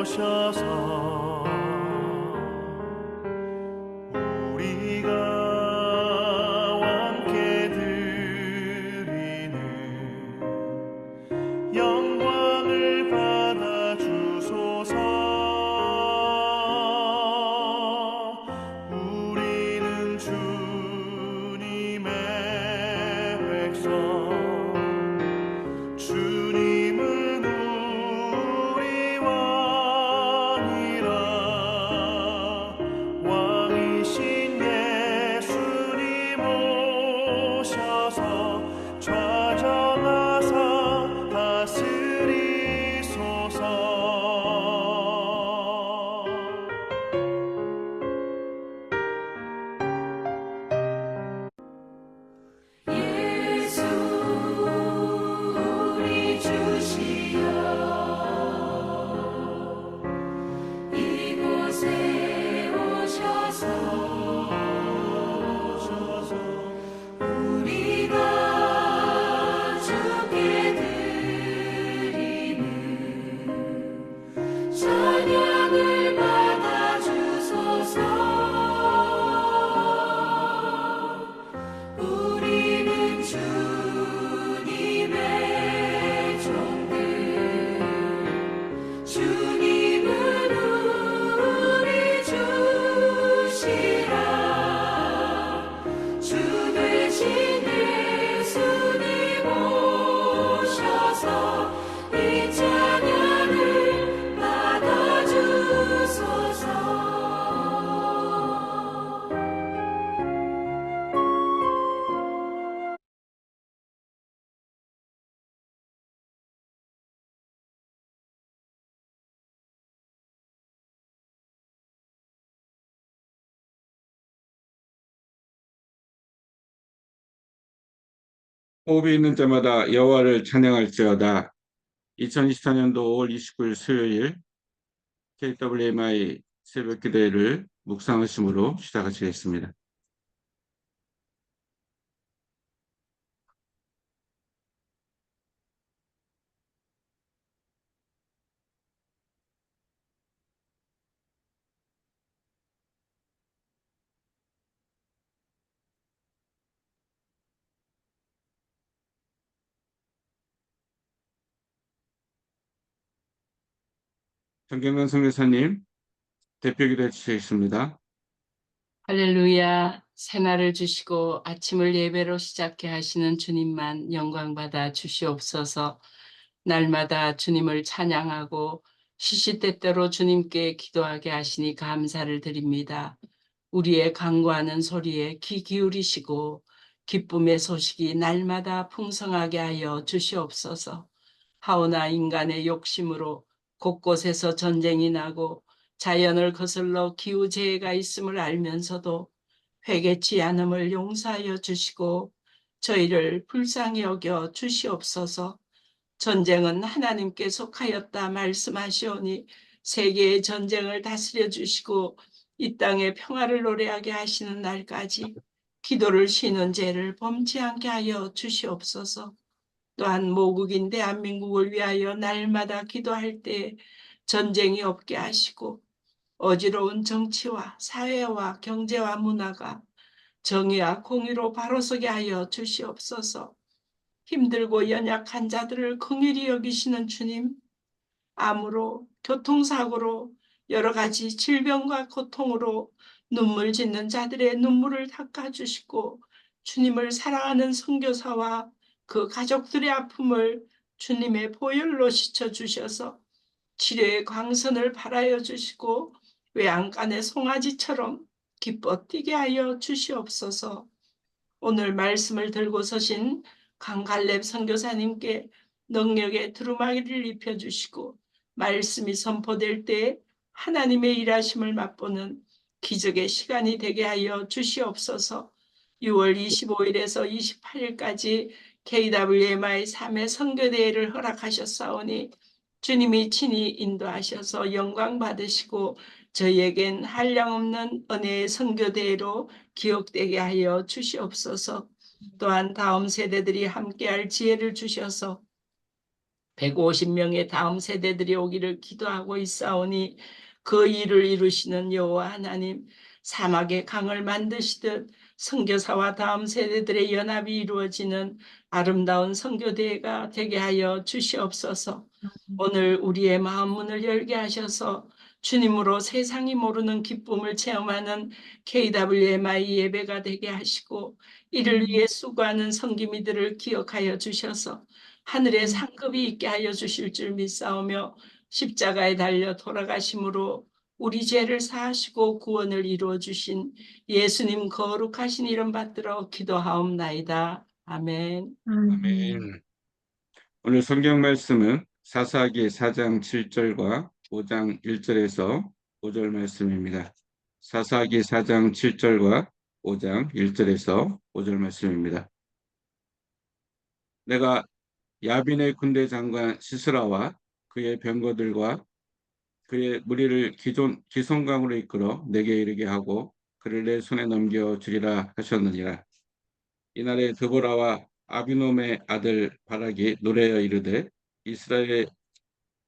오셔서 우리가 함께 드리는 영광을 받아 주소서. 우리는 주님의 백성, 주님은 우리 왕이라. 왕이신 예수님 오셔서 좌정하사 다스리소서. 예수 우리 주시여 이곳에 오셔서 우리가 주께 드리는 찬양을 받아 주소서. 우리는 주님의 종들, 주님은 우리 주시라. 주 되신 예수님 오셔서 이 찬양을 받아 주소서. 호흡이 있는 때마다 여호와를 찬양할지어다. 2024년도 5월 29일 수요일 KWMI 새벽기도회를 묵상하심으로 시작하시겠습니다. 정경건 선교사님, 대표기도 해주시겠습니다. 할렐루야. 새날을 주시고 아침을 예배로 시작해 하시는 주님만 영광받아 주시옵소서. 날마다 주님을 찬양하고 시시때때로 주님께 기도하게 하시니 감사를 드립니다. 우리의 간구하는 소리에 귀 기울이시고 기쁨의 소식이 날마다 풍성하게 하여 주시옵소서. 하오나 인간의 욕심으로 곳곳에서 전쟁이 나고 자연을 거슬러 기후재해가 있음을 알면서도 회개치 않음을 용서하여 주시고 저희를 불쌍히 여겨 주시옵소서. 전쟁은 하나님께 속하였다 말씀하시오니 세계의 전쟁을 다스려 주시고 이 땅의 평화를 노래하게 하시는 날까지 기도를 쉬는 죄를 범치 않게 하여 주시옵소서. 또한 모국인 대한민국을 위하여 날마다 기도할 때 전쟁이 없게 하시고 어지러운 정치와 사회와 경제와 문화가 정의와 공의로 바로서게 하여 주시옵소서. 힘들고 연약한 자들을 긍휼히 여기시는 주님, 암으로 교통사고로 여러 가지 질병과 고통으로 눈물 짓는 자들의 눈물을 닦아주시고 주님을 사랑하는 선교사와 그 가족들의 아픔을 주님의 보혈로 씻어주셔서 치료의 광선을 발하여 주시고 외양간의 송아지처럼 기뻐 뛰게 하여 주시옵소서. 오늘 말씀을 들고 서신 강갈렙 선교사님께 능력의 두루마기를 입혀주시고 말씀이 선포될 때 하나님의 일하심을 맛보는 기적의 시간이 되게 하여 주시옵소서. 6월 25일에서 28일까지 KWMI 3회 선교대회를 허락하셨사오니 주님이 친히 인도하셔서 영광 받으시고 저희에겐 한량없는 은혜의 선교대회로 기억되게 하여 주시옵소서. 또한 다음 세대들이 함께할 지혜를 주셔서 150명의 다음 세대들이 오기를 기도하고 있사오니 그 일을 이루시는 여호와 하나님, 사막의 강을 만드시듯 선교사와 다음 세대들의 연합이 이루어지는 아름다운 선교대회가 되게 하여 주시옵소서. 오늘 우리의 마음 문을 열게 하셔서 주님으로 세상이 모르는 기쁨을 체험하는 KWMI 예배가 되게 하시고, 이를 위해 수고하는 성기미들을 기억하여 주셔서 하늘의 상급이 있게 하여 주실 줄 믿사오며, 십자가에 달려 돌아가심으로 우리 죄를 사하시고 구원을 이루어 주신 예수님 거룩하신 이름 받들어 기도하옵나이다. 아멘. 아멘. 오늘 성경 말씀은 사사기 4장 7절과 5장 1절에서 5절 말씀입니다. 사사기 4장 7절과 5장 1절에서 5절 말씀입니다. 내가 야빈의 군대 장관 시스라와 그의 병거들과 그의 무리를 기손강으로 이끌어 내게 이르게 하고 그를 내 손에 넘겨 주리라 하셨느니라. 이날에 드보라와 아비놈의 아들 바락이 노래하여 이르되 이스라엘의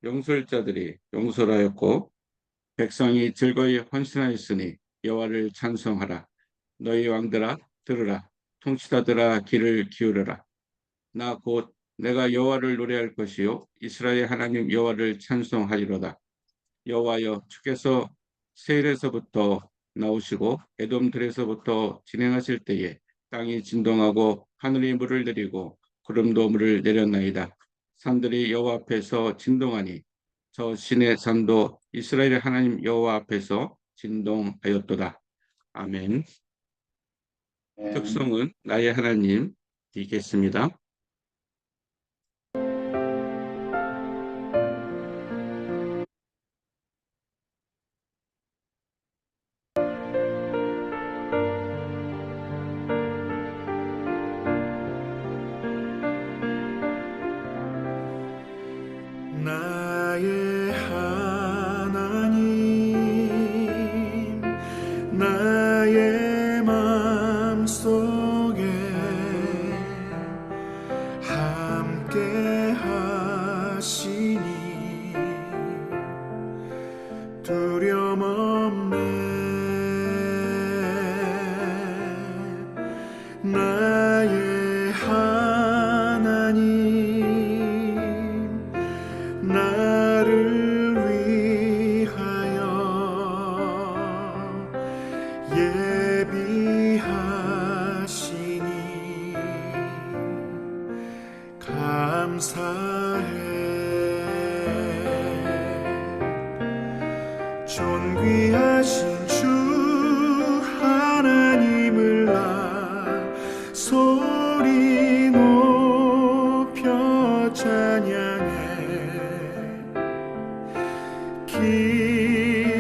용솔자들이 용솔하였고 백성이 즐거이 헌신하였으니 여호와를 찬송하라. 너희 왕들아 들으라. 통치자들아 귀를 기울여라. 나 곧 내가 여호와를 노래할 것이요 이스라엘 하나님 여호와를 찬송하리로다. 여호와여, 주께서 세일에서부터 나오시고 에돔들에서부터 진행하실 때에 땅이 진동하고 하늘이 물을 내리고 구름도 물을 내렸나이다. 산들이 여호와 앞에서 진동하니 저 신의 산도 이스라엘 하나님 여호와 앞에서 진동하였도다. 아멘. 특성은 나의 하나님 되겠습니다. 나의 하나님 나의 맘속에 함께 하시니 두려움 없네. 나의 하나님 나를 위하여 예비하시니 감사해. 존귀하신 주 하나님을 나 소리 높여 찬양해.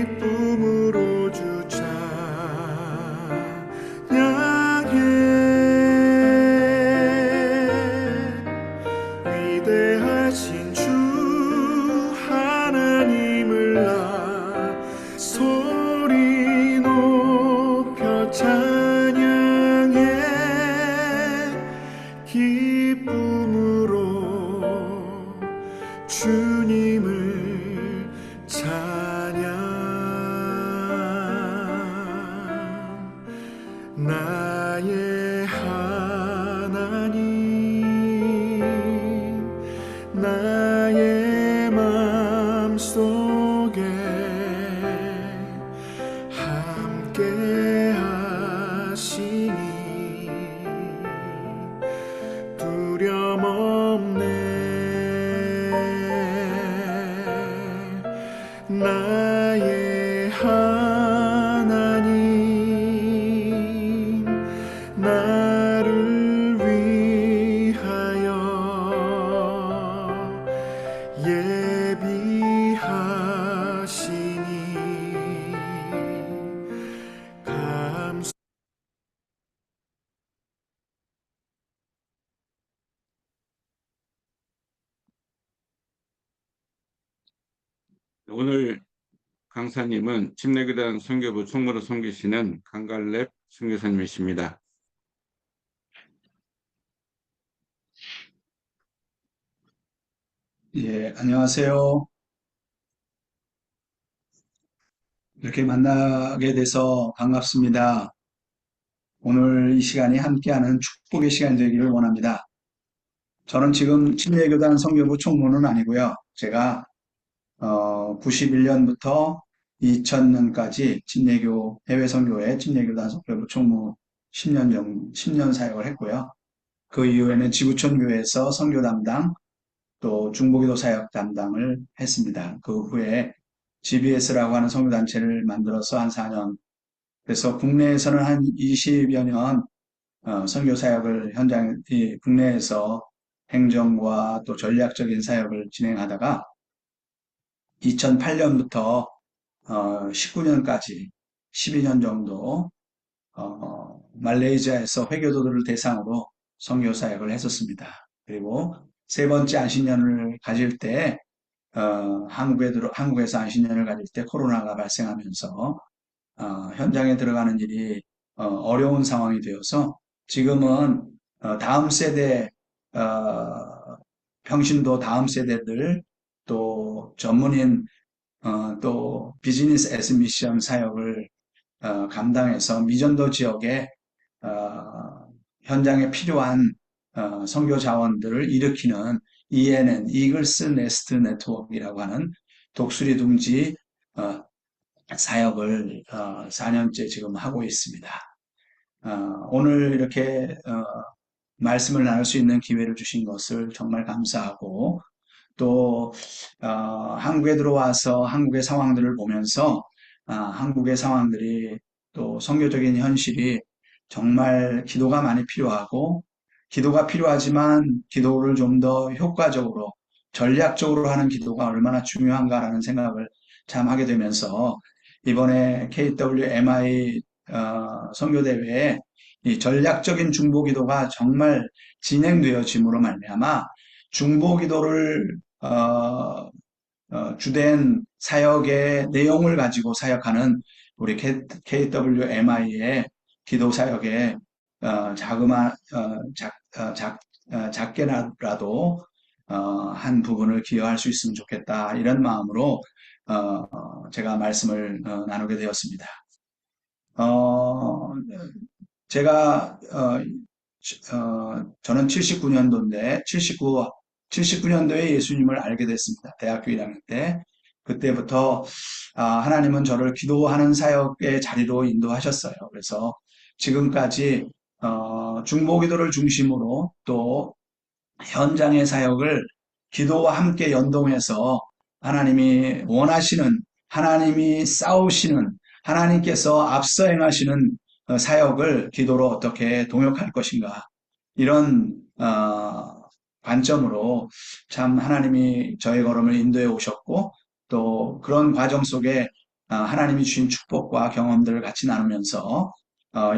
기쁨으로 주 찬양해. 위대하신 주 하나님을 나 소리 높여 찬양해. 기쁨으로 주님을 찬양. 나의 하나님 나의 맘속에 함께 하시니 두려움 없네. 나의 하나님 나를 위하여 예비하시니 감사. 오늘 강사님은 침례교단 선교부 총무로 섬기시는 강갈렙 선교사님이십니다. 예, 안녕하세요. 이렇게 만나게 돼서 반갑습니다. 오늘 이 시간이 함께하는 축복의 시간이 되기를 원합니다. 저는 지금 침례교단 선교부 총무는 아니고요. 제가 91년부터 2000년까지 침례교 해외 선교회 침례교단 선교부 총무 10년 사역을 했고요. 그 이후에는 지구촌 교회에서 선교 담당 또 중보기도 사역 담당을 했습니다. 그 후에 GBS라고 하는 선교단체를 만들어서 한 4년, 그래서 국내에서는 한 20여 년 선교 사역을 국내에서 행정과 또 전략적인 사역을 진행하다가 2008년부터 19년까지 12년 정도 말레이시아에서 회교도들을 대상으로 선교 사역을 했었습니다. 그리고 세 번째 안식년을 가질 때 한국에서 안식년을 가질 때 코로나가 발생하면서 현장에 들어가는 일이 어려운 상황이 되어서 지금은 다음 세대 평신도 다음 세대들 또 전문인 또 비즈니스 애스 미션 사역을 감당해서 미전도 지역에 현장에 필요한 선교 자원들을 일으키는 ENN, 이글스 네스트 네트워크라고 하는 독수리 둥지 사역을 4년째 지금 하고 있습니다. 오늘 이렇게 말씀을 나눌 수 있는 기회를 주신 것을 정말 감사하고 또 한국에 들어와서 한국의 상황들을 보면서 한국의 상황들이 또 선교적인 현실이 정말 기도가 많이 필요하고 기도가 필요하지만 기도를 좀 더 효과적으로 전략적으로 하는 기도가 얼마나 중요한가라는 생각을 참 하게 되면서 이번에 KWMI 선교대회에 이 전략적인 중보기도가 정말 진행되어짐으로 말미암아 중보기도를 주된 사역의 내용을 가지고 사역하는 우리 KWMI의 기도 사역에 작게나라도 한 부분을 기여할 수 있으면 좋겠다 이런 마음으로 제가 말씀을 나누게 되었습니다. 제가 저는 79년도에 예수님을 알게 됐습니다. 대학교 1학년 때. 그때부터 하나님은 저를 기도하는 사역의 자리로 인도하셨어요. 그래서 지금까지 중보기도를 중심으로 또 현장의 사역을 기도와 함께 연동해서 하나님이 원하시는, 하나님이 싸우시는, 하나님께서 앞서 행하시는 사역을 기도로 어떻게 동역할 것인가 이런 관점으로 참 하나님이 저의 걸음을 인도해 오셨고 또 그런 과정 속에 하나님이 주신 축복과 경험들을 같이 나누면서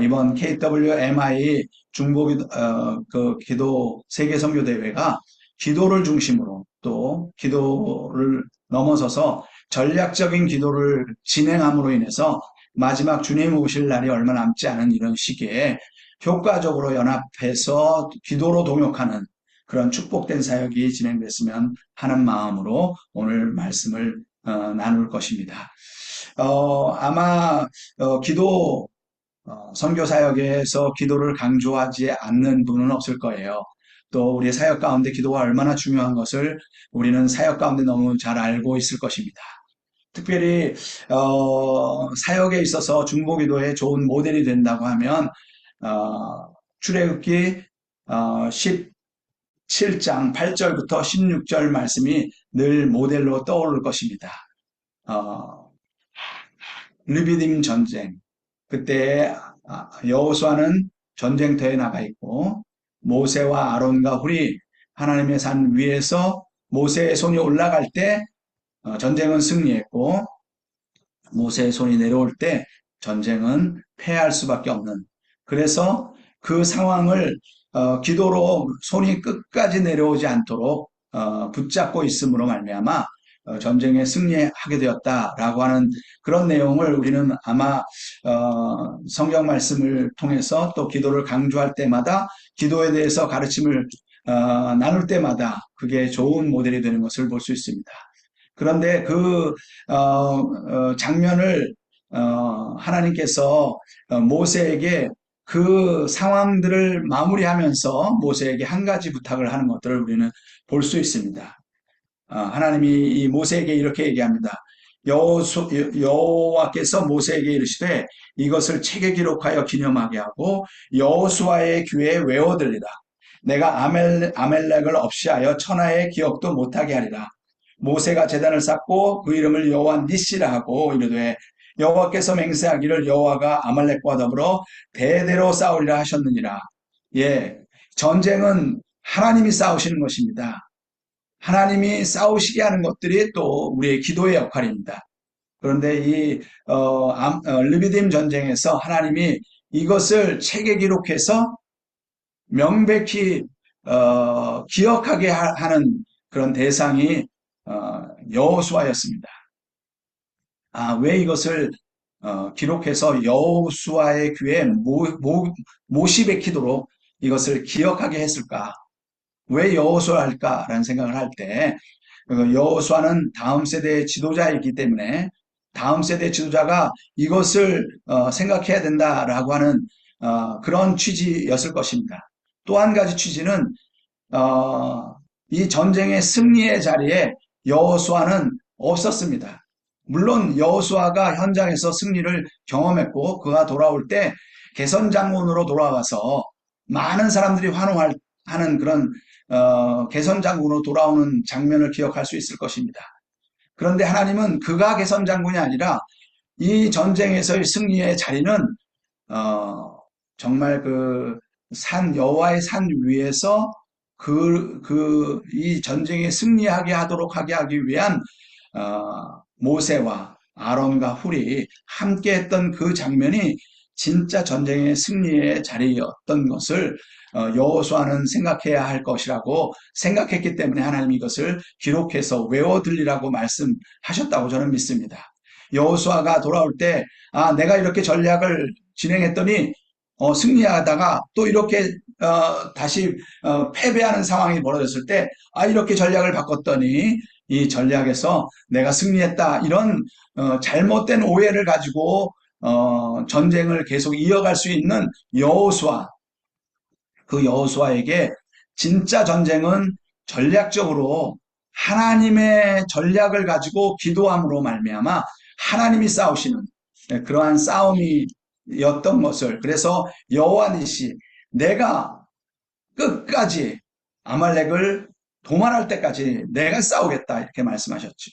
이번 KWMI 중보기도 그 기도 세계 선교 대회가 기도를 중심으로 또 기도를 넘어서서 전략적인 기도를 진행함으로 인해서 마지막 주님 오실 날이 얼마 남지 않은 이런 시기에 효과적으로 연합해서 기도로 동역하는 그런 축복된 사역이 진행됐으면 하는 마음으로 오늘 말씀을 나눌 것입니다. 아마 기도 선교 사역에서 기도를 강조하지 않는 분은 없을 거예요. 또 우리의 사역 가운데 기도가 얼마나 중요한 것을 우리는 사역 가운데 너무 잘 알고 있을 것입니다. 특별히 사역에 있어서 중보기도의 좋은 모델이 된다고 하면 출애굽기 17장 8절부터 16절 말씀이 늘 모델로 떠오를 것입니다. 르비딤 전쟁, 그때 여호수아는 전쟁터에 나가 있고 모세와 아론과 훌이 하나님의 산 위에서 모세의 손이 올라갈 때 전쟁은 승리했고 모세의 손이 내려올 때 전쟁은 패할 수밖에 없는, 그래서 그 상황을 기도로 손이 끝까지 내려오지 않도록 붙잡고 있음으로 말미암아 전쟁에 승리하게 되었다라고 하는 그런 내용을 우리는 아마 성경 말씀을 통해서 또 기도를 강조할 때마다 기도에 대해서 가르침을 나눌 때마다 그게 좋은 모델이 되는 것을 볼 수 있습니다. 그런데 그 장면을 하나님께서 모세에게 그 상황들을 마무리하면서 모세에게 한 가지 부탁을 하는 것들을 우리는 볼 수 있습니다. 하나님이 이 모세에게 이렇게 얘기합니다. 여호와께서 모세에게 이르시되 이것을 책에 기록하여 기념하게 하고 여호수아의 귀에 외워들리라. 내가 아멜렉을 없이 하여 천하의 기억도 못하게 하리라. 모세가 제단을 쌓고 그 이름을 여호와 니시라 하고 이르되 여호와께서 맹세하기를 여호와가 아말렉과 더불어 대대로 싸우리라 하셨느니라. 예, 전쟁은 하나님이 싸우시는 것입니다. 하나님이 싸우시게 하는 것들이 또 우리의 기도의 역할입니다. 그런데 이 르비딤 전쟁에서 하나님이 이것을 책에 기록해서 명백히 기억하게 하는 그런 대상이 여호수아였습니다. 왜 이것을 기록해서 여호수아의 귀에 못이 박히도록 이것을 기억하게 했을까? 왜 여호수아 할까라는 생각을 할 때 여호수아는 다음 세대의 지도자이기 때문에 다음 세대 지도자가 이것을 생각해야 된다라고 하는 그런 취지였을 것입니다. 또 한 가지 취지는 이 전쟁의 승리의 자리에 여호수아는 없었습니다. 물론 여호수아가 현장에서 승리를 경험했고 그가 돌아올 때 개선장군으로 돌아와서 많은 사람들이 환호하는 그런 개선장군으로 돌아오는 장면을 기억할 수 있을 것입니다. 그런데 하나님은 그가 개선장군이 아니라 이 전쟁에서의 승리의 자리는 정말 여호와의 산 위에서 이 전쟁에 승리하게 하기 위한 모세와 아론과 훌이 함께 했던 그 장면이 진짜 전쟁의 승리의 자리였던 것을 여호수아는 생각해야 할 것이라고 생각했기 때문에 하나님이 이것을 기록해서 외워들리라고 말씀하셨다고 저는 믿습니다. 여호수아가 돌아올 때 내가 이렇게 전략을 진행했더니 승리하다가 또 이렇게 다시 패배하는 상황이 벌어졌을 때 이렇게 전략을 바꿨더니 이 전략에서 내가 승리했다 이런 잘못된 오해를 가지고 전쟁을 계속 이어갈 수 있는 여호수아, 그 여호수아에게 진짜 전쟁은 전략적으로 하나님의 전략을 가지고 기도함으로 말미암아 하나님이 싸우시는 그러한 싸움이었던 것을, 그래서 여호와 니시, 내가 끝까지 아말렉을 도말할 때까지 내가 싸우겠다 이렇게 말씀하셨죠.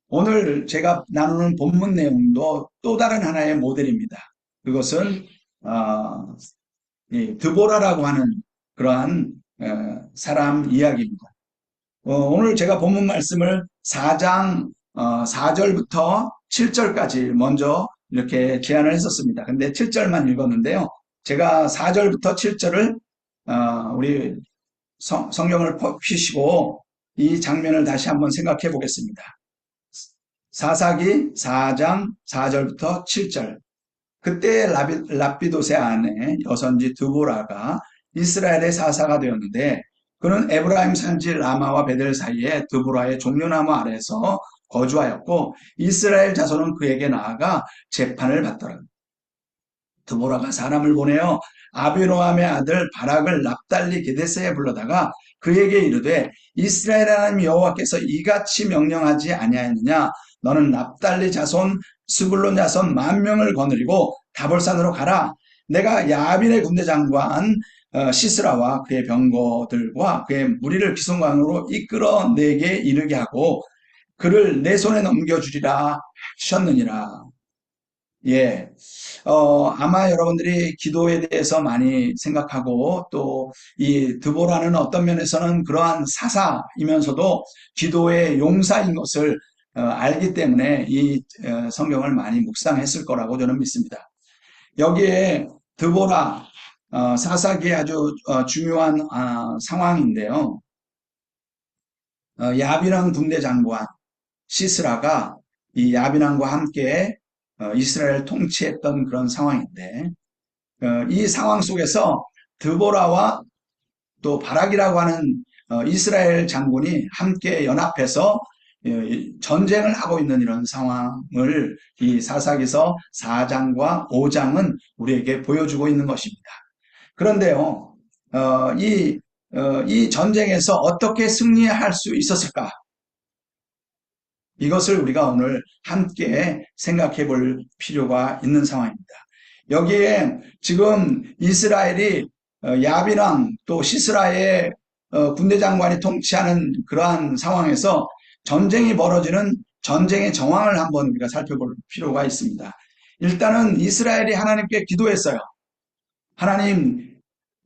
오늘 제가 나누는 본문 내용도 또 다른 하나의 모델입니다. 그것은 드보라라고 하는 그러한 사람 이야기입니다. 오늘 제가 본문 말씀을 4장 4절부터 7절까지 먼저 이렇게 제안을 했었습니다. 근데 7절만 읽었는데요. 제가 4절부터 7절을 우리 성경을 펴시고 이 장면을 다시 한번 생각해 보겠습니다. 사사기 4장 4절부터 7절. 그때 랍비도세 아내 여선지 드보라가 이스라엘의 사사가 되었는데 그는 에브라임 산지 라마와 베델 사이에 드보라의 종려나무 아래에서 거주하였고 이스라엘 자손은 그에게 나아가 재판을 받더라. 드보라가 사람을 보내어 아비노함의 아들 바락을 납달리 게데스에 불러다가 그에게 이르되 이스라엘 하나님 여호와께서 이같이 명령하지 아니하였느냐? 너는 납달리 자손 스불론 자손 10,000명을 거느리고 다볼산으로 가라. 내가 야빈의 군대 장관 시스라와 그의 병거들과 그의 무리를 기송강으로 이끌어 내게 이르게 하고 그를 내 손에 넘겨주리라 하셨느니라. 예, 아마 여러분들이 기도에 대해서 많이 생각하고 또 이 드보라는 어떤 면에서는 그러한 사사이면서도 기도의 용사인 것을 알기 때문에 이 성경을 많이 묵상했을 거라고 저는 믿습니다. 여기에 드보라 사사기의 아주 중요한 상황인데요. 야빈왕 군대 장관 시스라가 이 야빈왕과 함께 이스라엘을 통치했던 그런 상황인데 이 상황 속에서 드보라와 또 바락이라고 하는 이스라엘 장군이 함께 연합해서 전쟁을 하고 있는 이런 상황을 이 사사기서 4장과 5장은 우리에게 보여주고 있는 것입니다. 그런데요, 이 전쟁에서 어떻게 승리할 수 있었을까? 이것을 우리가 오늘 함께 생각해 볼 필요가 있는 상황입니다. 여기에 지금 이스라엘이 야빈왕 또 시스라의 군대 장관이 통치하는 그러한 상황에서 전쟁이 벌어지는 전쟁의 정황을 한번 우리가 살펴볼 필요가 있습니다. 일단은 이스라엘이 하나님께 기도했어요. 하나님,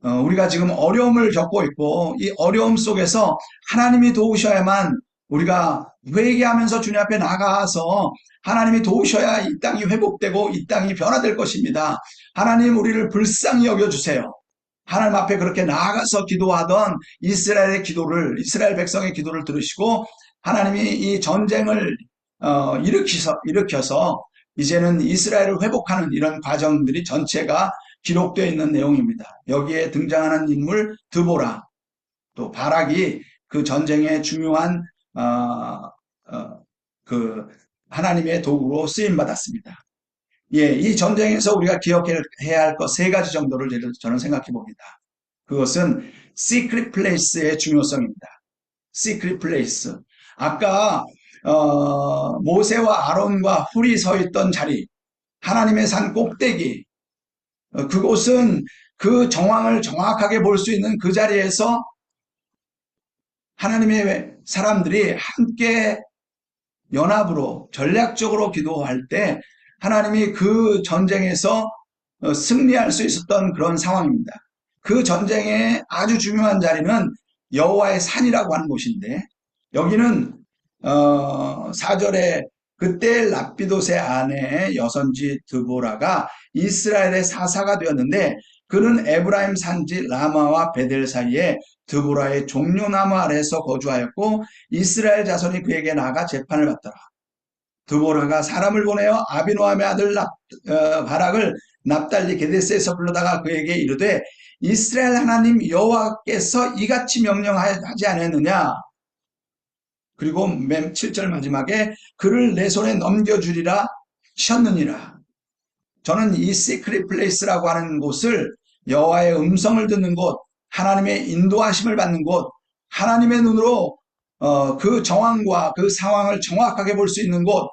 우리가 지금 어려움을 겪고 있고 이 어려움 속에서 하나님이 도우셔야만 우리가 회개하면서 주님 앞에 나가서 하나님이 도우셔야 이 땅이 회복되고 이 땅이 변화될 것입니다. 하나님, 우리를 불쌍히 여겨주세요. 하나님 앞에 그렇게 나아가서 기도하던 이스라엘 백성의 기도를 들으시고 하나님이 이 전쟁을 일으켜서 이제는 이스라엘을 회복하는 이런 과정들이 전체가 기록되어 있는 내용입니다. 여기에 등장하는 인물 드보라, 또 바락이 그 전쟁의 중요한 그 하나님의 도구로 쓰임 받았습니다. 예, 이 전쟁에서 우리가 기억해야 할 것 세 가지 정도를 저는 생각해 봅니다. 그것은 시크릿 플레이스의 중요성입니다. 시크릿 플레이스. 아까 모세와 아론과 훌이 서 있던 자리, 하나님의 산 꼭대기, 그곳은 그 정황을 정확하게 볼 수 있는 그 자리에서 하나님의 사람들이 함께 연합으로 전략적으로 기도할 때 하나님이 그 전쟁에서 승리할 수 있었던 그런 상황입니다. 그 전쟁의 아주 중요한 자리는 여호와의 산이라고 하는 곳인데, 여기는 4절에 그때 랍비돗의 아내 여선지 드보라가 이스라엘의 사사가 되었는데 그는 에브라임 산지 라마와 베델 사이에 드보라의 종려나무 아래에서 거주하였고 이스라엘 자손이 그에게 나가 재판을 받더라. 드보라가 사람을 보내어 아비노함의 아들 바락을 납달리 게데스에서 불러다가 그에게 이르되 이스라엘 하나님 여호와께서 이같이 명령하지 않았느냐? 그리고 맨 7절 마지막에 그를 내 손에 넘겨주리라 하셨느니라. 저는 이 시크릿 플레이스라고 하는 곳을 여호와의 음성을 듣는 곳, 하나님의 인도하심을 받는 곳, 하나님의 눈으로 그 정황과 그 상황을 정확하게 볼 수 있는 곳,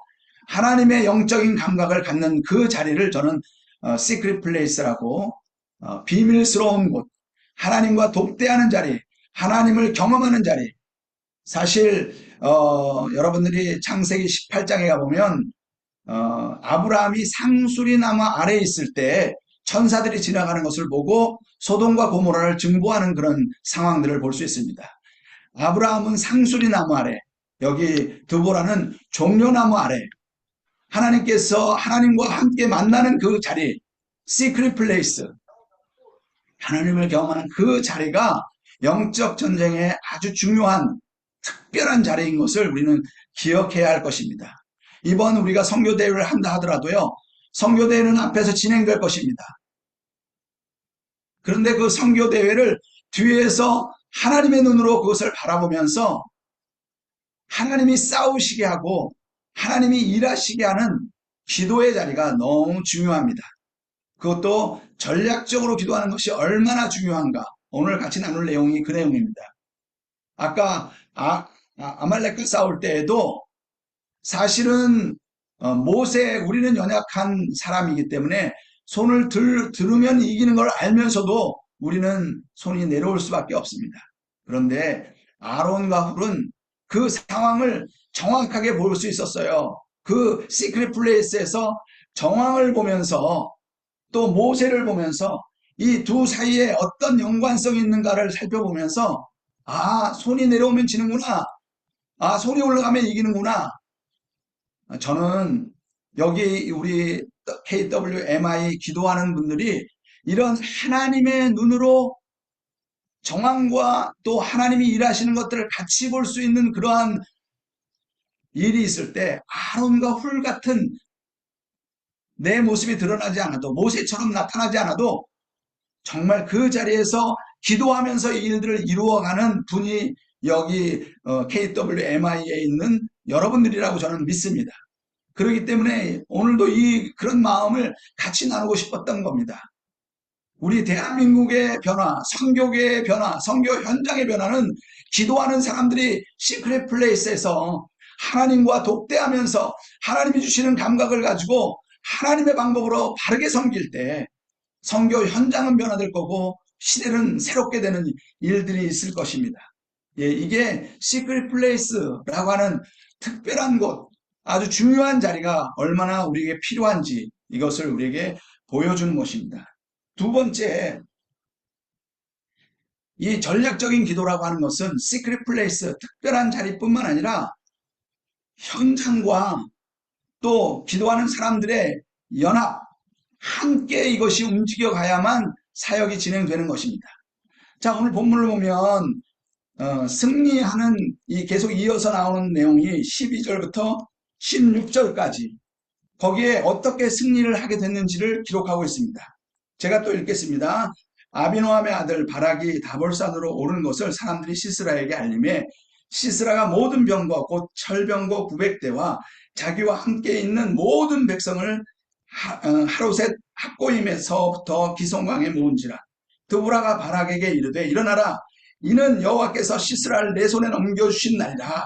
하나님의 영적인 감각을 갖는 그 자리를 저는 시크릿 플레이스라고, 비밀스러운 곳, 하나님과 독대하는 자리, 하나님을 경험하는 자리. 사실 여러분들이 창세기 18장에 가보면 아브라함이 상수리나무 아래에 있을 때 천사들이 지나가는 것을 보고 소돔과 고모라를 증보하는 그런 상황들을 볼 수 있습니다. 아브라함은 상수리나무 아래, 여기 드보라는 종려나무 아래, 하나님께서 하나님과 함께 만나는 그 자리, 시크릿 플레이스, 하나님을 경험하는 그 자리가 영적 전쟁의 아주 중요한 특별한 자리인 것을 우리는 기억해야 할 것입니다. 이번 우리가 선교대회를 한다 하더라도요, 선교대회는 앞에서 진행될 것입니다. 그런데 그 선교대회를 뒤에서 하나님의 눈으로 그것을 바라보면서 하나님이 싸우시게 하고 하나님이 일하시게 하는 기도의 자리가 너무 중요합니다. 그것도 전략적으로 기도하는 것이 얼마나 중요한가, 오늘 같이 나눌 내용이 그 내용입니다. 아까 아말렉과 싸울 때에도 사실은 우리는 연약한 사람이기 때문에 손을 들으면 이기는 걸 알면서도 우리는 손이 내려올 수밖에 없습니다. 그런데 아론과 훌은 그 상황을 정확하게 볼 수 있었어요. 그 시크릿 플레이스에서 정황을 보면서 또 모세를 보면서 이 두 사이에 어떤 연관성이 있는가를 살펴보면서 손이 내려오면 지는구나, 손이 올라가면 이기는구나. 저는 여기 우리 KWMI 기도하는 분들이 이런 하나님의 눈으로 정황과 또 하나님이 일하시는 것들을 같이 볼 수 있는 그러한 일이 있을 때 아론과 훌 같은 내 모습이 드러나지 않아도, 모세처럼 나타나지 않아도 정말 그 자리에서 기도하면서 이 일들을 이루어가는 분이 여기 KWMI에 있는 여러분들이라고 저는 믿습니다. 그렇기 때문에 오늘도 그런 마음을 같이 나누고 싶었던 겁니다. 우리 대한민국의 변화, 선교계의 변화, 선교 현장의 변화는 기도하는 사람들이 시크릿 플레이스에서 하나님과 독대하면서 하나님이 주시는 감각을 가지고 하나님의 방법으로 바르게 섬길 때 선교 현장은 변화될 거고 시대는 새롭게 되는 일들이 있을 것입니다. 예, 이게 시크릿 플레이스라고 하는 특별한 곳, 아주 중요한 자리가 얼마나 우리에게 필요한지 이것을 우리에게 보여주는 것입니다. 두 번째, 이 전략적인 기도라고 하는 것은 시크릿 플레이스, 특별한 자리뿐만 아니라 현장과 또 기도하는 사람들의 연합, 함께 이것이 움직여 가야만 사역이 진행되는 것입니다. 자, 오늘 본문을 보면 승리하는 계속 이어서 나오는 내용이 12절부터 16절까지 거기에 어떻게 승리를 하게 됐는지를 기록하고 있습니다. 제가 또 읽겠습니다. 아비노함의 아들 바락이 다볼산으로 오른 것을 사람들이 시스라에게 알림해 시스라가 모든 병거 곧 철병거 900대와 자기와 함께 있는 모든 백성을 하루셋 합고임에서부터 기송강에 모은지라. 드보라가 바락에게 이르되 일어나라. 이는 여호와께서 시스라를 내 손에 넘겨주신 날이라.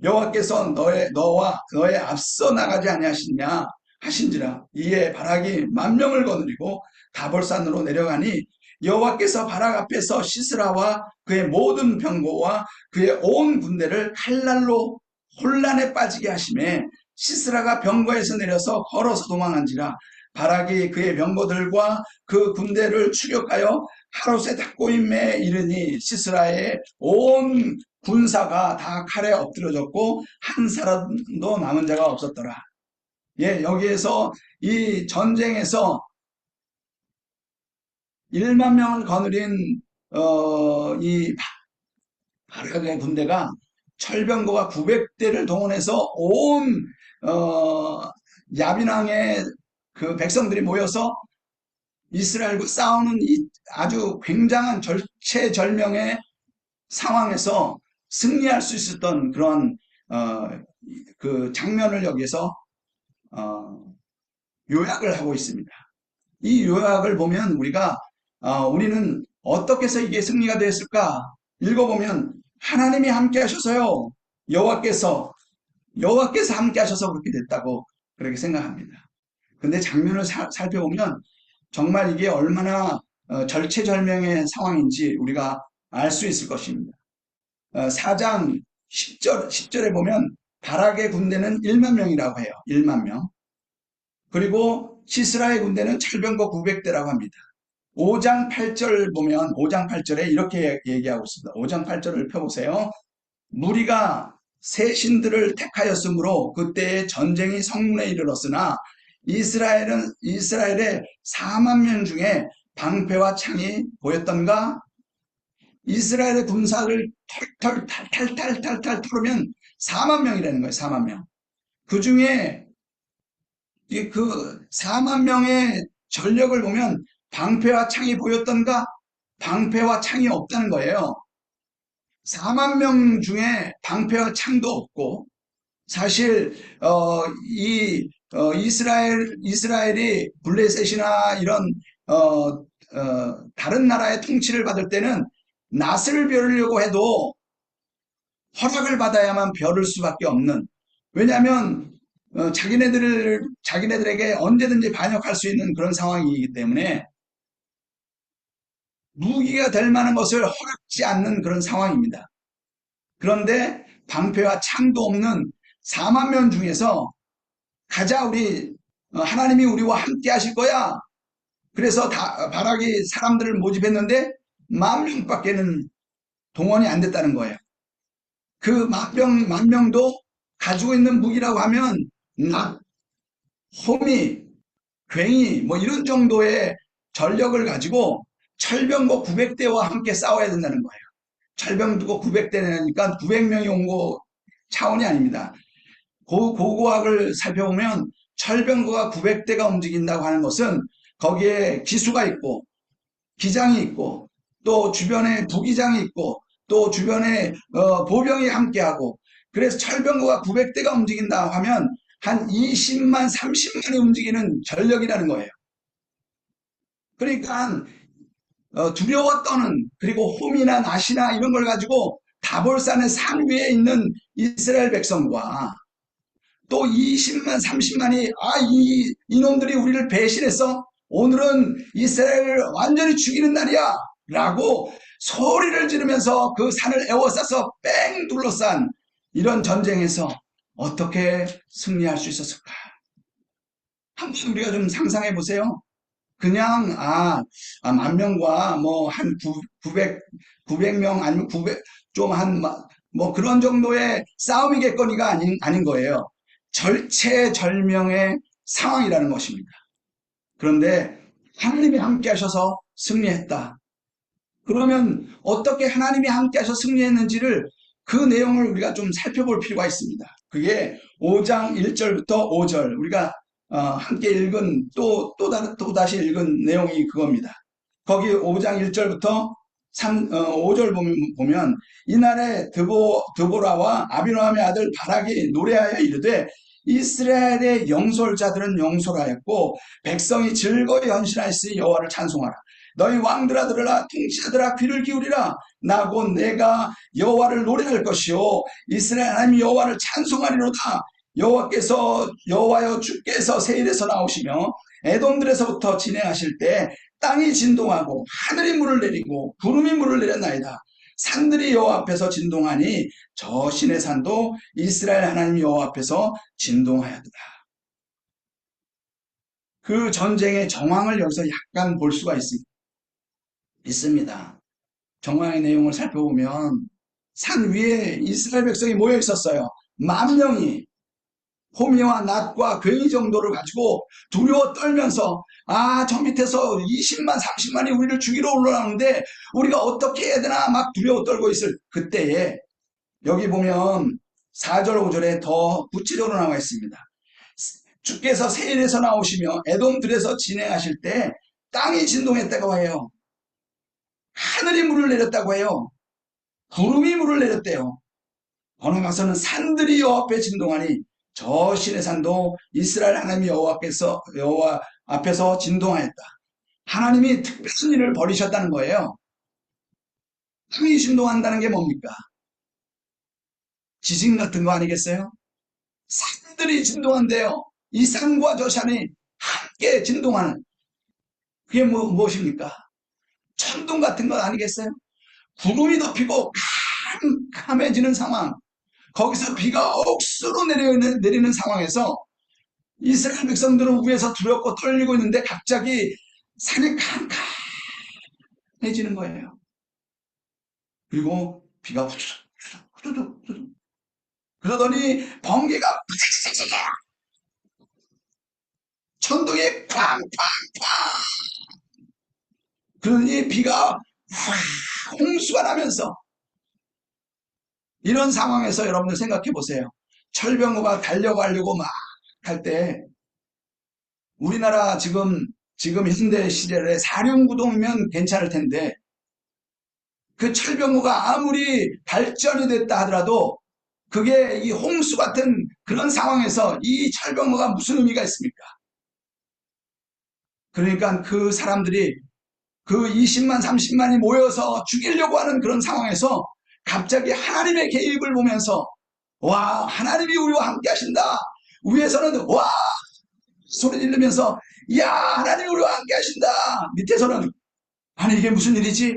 여호와께서 너와 너의 앞서 나가지 아니하시냐 하신지라. 이에 바락이 10,000명을 거느리고 다볼산으로 내려가니 여호와께서 바락 앞에서 시스라와 그의 모든 병거와 그의 온 군대를 칼날로 혼란에 빠지게 하심에 시스라가 병거에서 내려서 걸어서 도망한지라. 바락이 그의 병거들과 그 군대를 추격하여 하롯의 닥고임에 이르니 시스라의 온 군사가 다 칼에 엎드려졌고 한 사람도 남은 자가 없었더라. 예, 여기에서 이 전쟁에서 10,000명을 거느린 이 바락의 군대가 철병거가 900대를 동원해서 온 야빈왕의 그 백성들이 모여서 이스라엘과 싸우는 이 아주 굉장한 절체절명의 상황에서 승리할 수 있었던 그런 그 장면을 여기서 요약을 하고 있습니다. 이 요약을 보면 우리는 어떻게 해서 이게 승리가 되었을까? 읽어보면 하나님이 함께 하셔서요. 여호와께서 함께 하셔서 그렇게 됐다고 그렇게 생각합니다. 근데 장면을 살펴보면 정말 이게 얼마나 절체절명의 상황인지 우리가 알 수 있을 것입니다. 4장 10절에 보면 바락의 군대는 10,000명이라고 해요. 10,000명. 그리고 시스라의 군대는 철병거 900대라고 합니다. 5장 8절 보면 5장 8절에 이렇게 얘기하고 있습니다. 5장 8절을 펴보세요. 무리가 새 신들을 택하였으므로 그때의 전쟁이 성문에 이르렀으나 이스라엘의 40,000명 중에 방패와 창이 보였던가? 이스라엘의 군사를 탈탈 털으면 40,000명이라는 거예요. 40,000명. 그 중에 그 40,000명의 전력을 보면 방패와 창이 보였던가? 방패와 창이 없다는 거예요. 40,000명 중에 방패와 창도 없고 사실 이스라엘이 블레셋이나 이런 다른 나라의 통치를 받을 때는 낫을 벼르려고 해도 허락을 받아야만 벼를 수밖에 없는, 왜냐하면 자기네들에게 언제든지 반역할 수 있는 그런 상황이기 때문에 무기가 될 만한 것을 허락지 않는 그런 상황입니다. 그런데 방패와 창도 없는 40,000명 중에서 가자, 하나님이 우리와 함께 하실 거야. 그래서 바락이 사람들을 모집했는데 10,000명밖에는 동원이 안 됐다는 거예요. 그 10,000명도 가지고 있는 무기라고 하면 낫, 호미, 괭이 뭐 이런 정도의 전력을 가지고 철병거 900대와 함께 싸워야 된다는 거예요. 철병거 900대니까 900명이 온 거 차원이 아닙니다. 고고학을 살펴보면 철병거가 900대가 움직인다고 하는 것은 거기에 기수가 있고 기장이 있고 또 주변에 부기장이 있고 또 주변에 보병이 함께하고 그래서 철병거가 900대가 움직인다 하면 한 20만, 30만이 움직이는 전력이라는 거예요. 그러니까 두려워 떠는 그리고 홈이나 낫이나 이런 걸 가지고 다볼산의 산 위에 있는 이스라엘 백성과 또 20만, 30만이 이 이놈들이 우리를 배신했어. 오늘은 이스라엘을 완전히 죽이는 날이야. 라고 소리를 지르면서 그 산을 에워싸서 뺑 둘러싼 이런 전쟁에서 어떻게 승리할 수 있었을까? 한번 우리가 좀 상상해 보세요. 그냥 10,000명과 뭐 한 900명 아니면 900 좀 한 뭐 그런 정도의 싸움이겠거니가 아닌 거예요. 절체절명의 상황이라는 것입니다. 그런데 하나님이 함께 하셔서 승리했다. 그러면 어떻게 하나님이 함께 하셔서 승리했는지를 그 내용을 우리가 좀 살펴볼 필요가 있습니다. 그게 5장 1절부터 5절 우리가 함께 읽은 또 다시 읽은 내용이 그겁니다. 거기 5장 1절부터 5절 보면 이날에 드보라와 아비노함의 아들 바락이 노래하여 이르되 이스라엘의 영솔자들은 영솔하였고 백성이 즐거이 헌신하였으니 여호와를 찬송하라. 너희 왕들아 들으라, 통치자들아 귀를 기울이라. 나 곧 내가 여호와를 노래할 것이요 이스라엘 하나님 여호와를 찬송하리로다. 여호와여 주께서 세일에서 나오시며 에돔들에서부터 진행하실 때 땅이 진동하고 하늘이 물을 내리고 구름이 물을 내렸나이다. 산들이 여호와 앞에서 진동하니 저 신의 산도 이스라엘 하나님 여호와 앞에서 진동하였다. 그 전쟁의 정황을 여기서 약간 볼 수가 있습니다. 정황의 내용을 살펴보면 산 위에 이스라엘 백성이 모여 있었어요. 10,000명이 호미와 낫과 괭이 정도를 가지고 두려워 떨면서 저 밑에서 20만 30만이 우리를 죽이러 올라오는데 우리가 어떻게 해야 되나 막 두려워 떨고 있을 그때에 여기 보면 4절 5절에 더 구체적으로 나와 있습니다. 주께서 세일에서 나오시며 에돔들에서 진행하실 때 땅이 진동했다고 해요. 하늘이 물을 내렸다고 해요. 구름이 물을 내렸대요. 어느 가서는 산들이 여호와 앞에 진동하니 저 신의 산도 이스라엘 하나님 여호와 앞에서 진동하였다. 하나님이 특별한 일을 벌이셨다는 거예요. 땅이 진동한다는 게 뭡니까? 지진 같은 거 아니겠어요? 산들이 진동한대요. 이 산과 저 산이 함께 진동하는 그게 무엇입니까? 천둥 같은 거 아니겠어요? 구름이 덮이고 캄캄해지는 상황. 거기서 비가 억수로 내리는 상황에서 이스라엘 백성들은 위에서 두렵고 떨리고 있는데 갑자기 산이 캄캄해지는 거예요. 그리고 비가 후두둑 그러더니 번개가 천둥이 팡팡팡 그러니 비가 홍수가 나면서 이런 상황에서 여러분들 생각해 보세요. 철병호가 달려가려고 막 할 때 우리나라 지금 현대 시절에 사륜구동이면 괜찮을 텐데 그 철병호가 아무리 발전이 됐다 하더라도 그게 이 홍수 같은 그런 상황에서 이 철병호가 무슨 의미가 있습니까? 그러니까 그 사람들이 그 20만 30만이 모여서 죽이려고 하는 그런 상황에서 갑자기 하나님의 개입을 보면서 와 하나님이 우리와 함께 하신다. 위에서는 와 소리 지르면서 야 하나님이 우리와 함께 하신다. 밑에서는 아니 이게 무슨 일이지?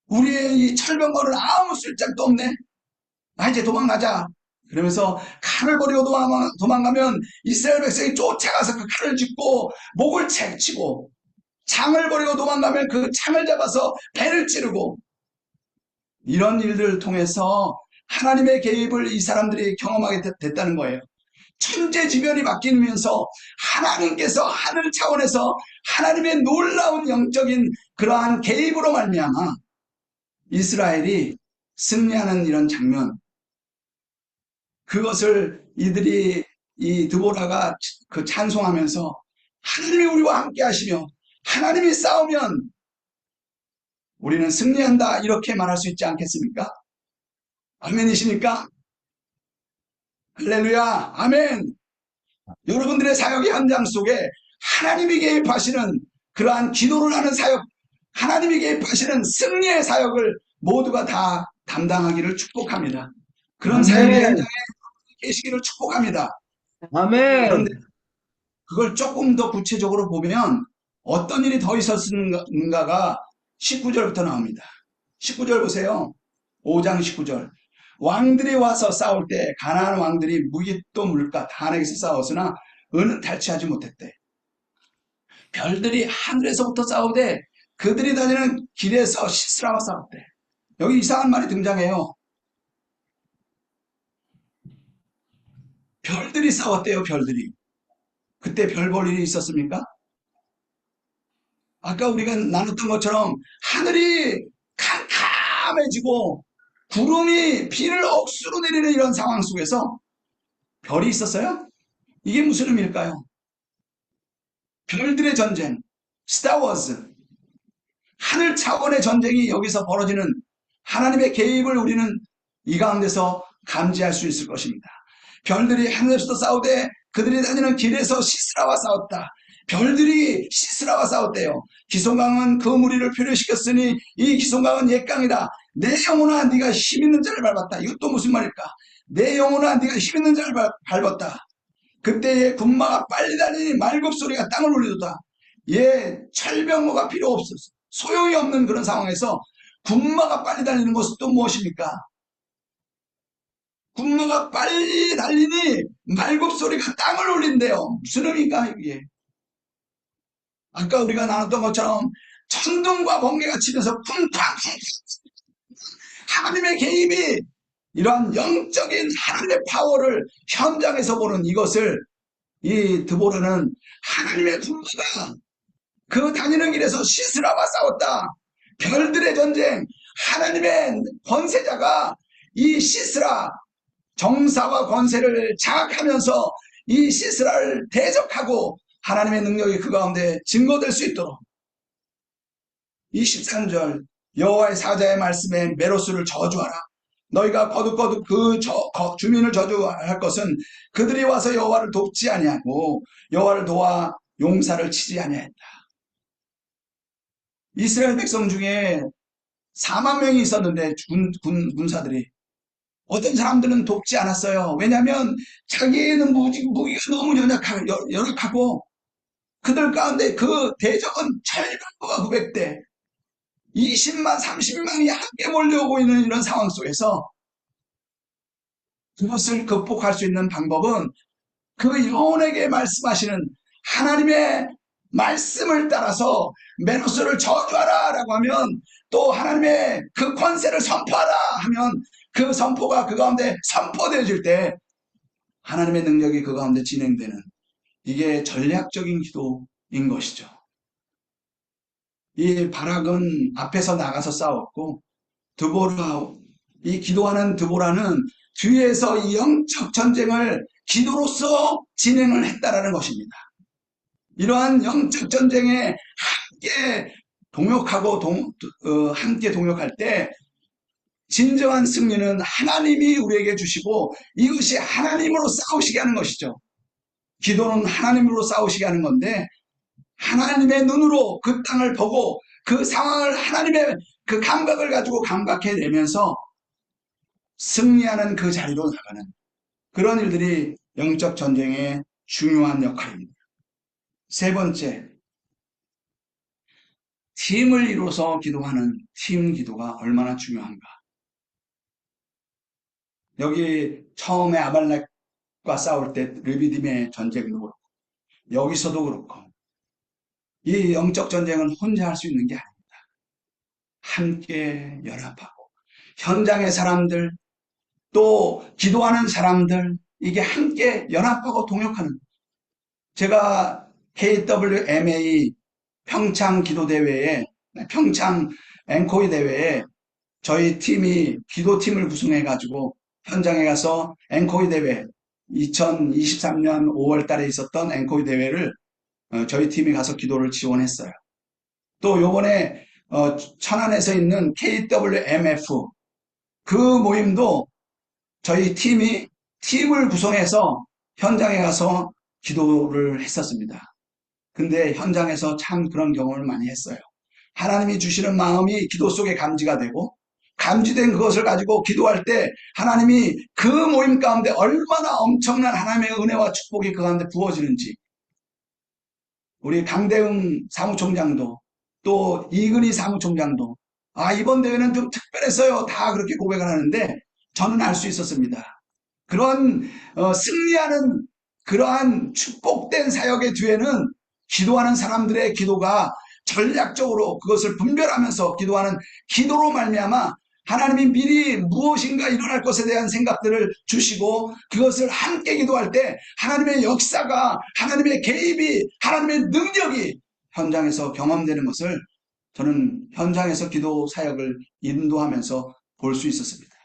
우리의 이 철병거는 아무 쓸짝도 없네. 이제 도망가자. 그러면서 칼을 버리고 도망가면 이스라엘 백성이 쫓아가서 그 칼을 짚고 목을 채치고 창을 버리고 도망가면 그 창을 잡아서 배를 찌르고 이런 일들을 통해서 하나님의 개입을 이 사람들이 경험하게 됐다는 거예요. 천재지변이 바뀌면서 하나님께서 하늘 차원에서 하나님의 놀라운 영적인 그러한 개입으로 말미암아 이스라엘이 승리하는 이런 장면 그것을 이들이 이 드보라가 그 찬송하면서 하나님이 우리와 함께 하시며 하나님이 싸우면 우리는 승리한다 이렇게 말할 수 있지 않겠습니까? 아멘이십니까? 할렐루야, 아멘. 여러분들의 사역의 현장 속에 하나님이 개입하시는 그러한 기도를 하는 사역, 하나님이 개입하시는 승리의 사역을 모두가 다 담당하기를 축복합니다. 그런 사역의 현장에 계시기를 축복합니다. 아멘. 그런데 그걸 조금 더 구체적으로 보면 어떤 일이 더 있었는가가 19절부터 나옵니다. 19절 보세요. 5장 19절. 왕들이 와서 싸울 때 가나안 왕들이 무기또 물가 다락에서 싸웠으나 은은 탈취하지 못했대. 별들이 하늘에서부터 싸우되 그들이 다니는 길에서 시스라와 싸웠대. 여기 이상한 말이 등장해요. 별들이 싸웠대요, 별들이. 그때 별 볼 일이 있었습니까? 아까 우리가 나눴던 것처럼 하늘이 캄캄해지고 구름이 비를 억수로 내리는 이런 상황 속에서 별이 있었어요? 이게 무슨 의미일까요? 별들의 전쟁, 스타워즈, 하늘 차원의 전쟁이 여기서 벌어지는 하나님의 개입을 우리는 이 가운데서 감지할 수 있을 것입니다. 별들이 하늘에서도 싸우되 그들이 다니는 길에서 시스라와 싸웠다. 별들이 시스라와 싸웠대요. 기송강은 그 무리를 표류시켰으니 이 기송강은 옛강이다. 내 영혼아 네가 힘있는 자를 밟았다. 이것도 무슨 말일까? 내 영혼아 네가 힘있는 자를 밟았다. 그때에 군마가 빨리 달리니 말굽소리가 땅을 울리도다. 예, 철병거가 필요 없었어. 소용이 없는 그런 상황에서 군마가 빨리 달리는 것은 또 무엇입니까? 군마가 빨리 달리니 말굽소리가 땅을 울린대요. 무슨 의미인가 이게? 아까 우리가 나눴던 것처럼 천둥과 번개가 치면서 쿵쾅 하나님의 개입이 이러한 영적인 하나님의 파워를 현장에서 보는 이것을 이 드보라는 하나님의 군마가 그 다니는 길에서 시스라와 싸웠다. 별들의 전쟁, 하나님의 권세자가 이 시스라 정사와 권세를 장악하면서 이 시스라를 대적하고 하나님의 능력이 그 가운데 증거될 수 있도록 23절 여호와의 사자의 말씀에 메로스를 저주하라. 너희가 거듭거듭 그 주민을 저주할 것은 그들이 와서 여호와를 돕지 아니하고 여호와를 도와 용사를 치지 아니하였다. 이스라엘 백성 중에 4만 명이 있었는데 군사들이 어떤 사람들은 돕지 않았어요. 왜냐하면 자기는 무기가 너무 연약하고 그들 가운데 그 대적은 철병거가 900대 20만 30만이 함께 몰려오고 있는 이런 상황 속에서 그것을 극복할 수 있는 방법은 그 영혼에게 말씀하시는 하나님의 말씀을 따라서 메로스를 저주하라 라고 하면 또 하나님의 그 권세를 선포하라 하면 그 선포가 그 가운데 선포되어질 때 하나님의 능력이 그 가운데 진행되는 이게 전략적인 기도인 것이죠. 이 바락은 앞에서 나가서 싸웠고 드보라, 이 기도하는 드보라는 뒤에서 이 영적 전쟁을 기도로서 진행을 했다라는 것입니다. 이러한 영적 전쟁에 함께 동역하고 함께 동역할 때 진정한 승리는 하나님이 우리에게 주시고 이것이 하나님으로 싸우시게 하는 것이죠. 기도는 하나님으로 싸우시게 하는 건데 하나님의 눈으로 그 땅을 보고 그 상황을 하나님의 그 감각을 가지고 감각해내면서 승리하는 그 자리로 나가는 그런 일들이 영적 전쟁의 중요한 역할입니다. 세 번째, 팀을 이루어서 기도하는 팀 기도가 얼마나 중요한가. 여기 처음에 아말렉과 싸울 때 르비딤의 전쟁도 그렇고 여기서도 그렇고 이 영적 전쟁은 혼자 할 수 있는 게 아닙니다. 함께 연합하고 현장의 사람들 또 기도하는 사람들 이게 함께 연합하고 동역하는 제가 KWMA 평창 기도대회에 평창 앵코이 대회에 저희 팀이 기도팀을 구성해 가지고 현장에 가서 앵코이 대회 2023년 5월 달에 있었던 앵코이 대회를 저희 팀이 가서 기도를 지원했어요. 또 요번에 천안에서 있는 KWMF 그 모임도 저희 팀을 구성해서 현장에 가서 기도를 했었습니다. 근데 현장에서 참 그런 경험을 많이 했어요. 하나님이 주시는 마음이 기도 속에 감지가 되고, 감지된 그것을 가지고 기도할 때 하나님이 그 모임 가운데 얼마나 엄청난 하나님의 은혜와 축복이 그 가운데 부어지는지, 우리 강대응 사무총장도 또 이근희 사무총장도 이번 대회는 좀 특별했어요. 다 그렇게 고백을 하는데 저는 알 수 있었습니다. 그런 승리하는 그러한 축복된 사역의 뒤에는 기도하는 사람들의 기도가 전략적으로 그것을 분별하면서 기도하는 기도로 말미암아 하나님이 미리 무엇인가 일어날 것에 대한 생각들을 주시고 그것을 함께 기도할 때 하나님의 역사가, 하나님의 개입이, 하나님의 능력이 현장에서 경험되는 것을 저는 현장에서 기도 사역을 인도하면서 볼 수 있었습니다.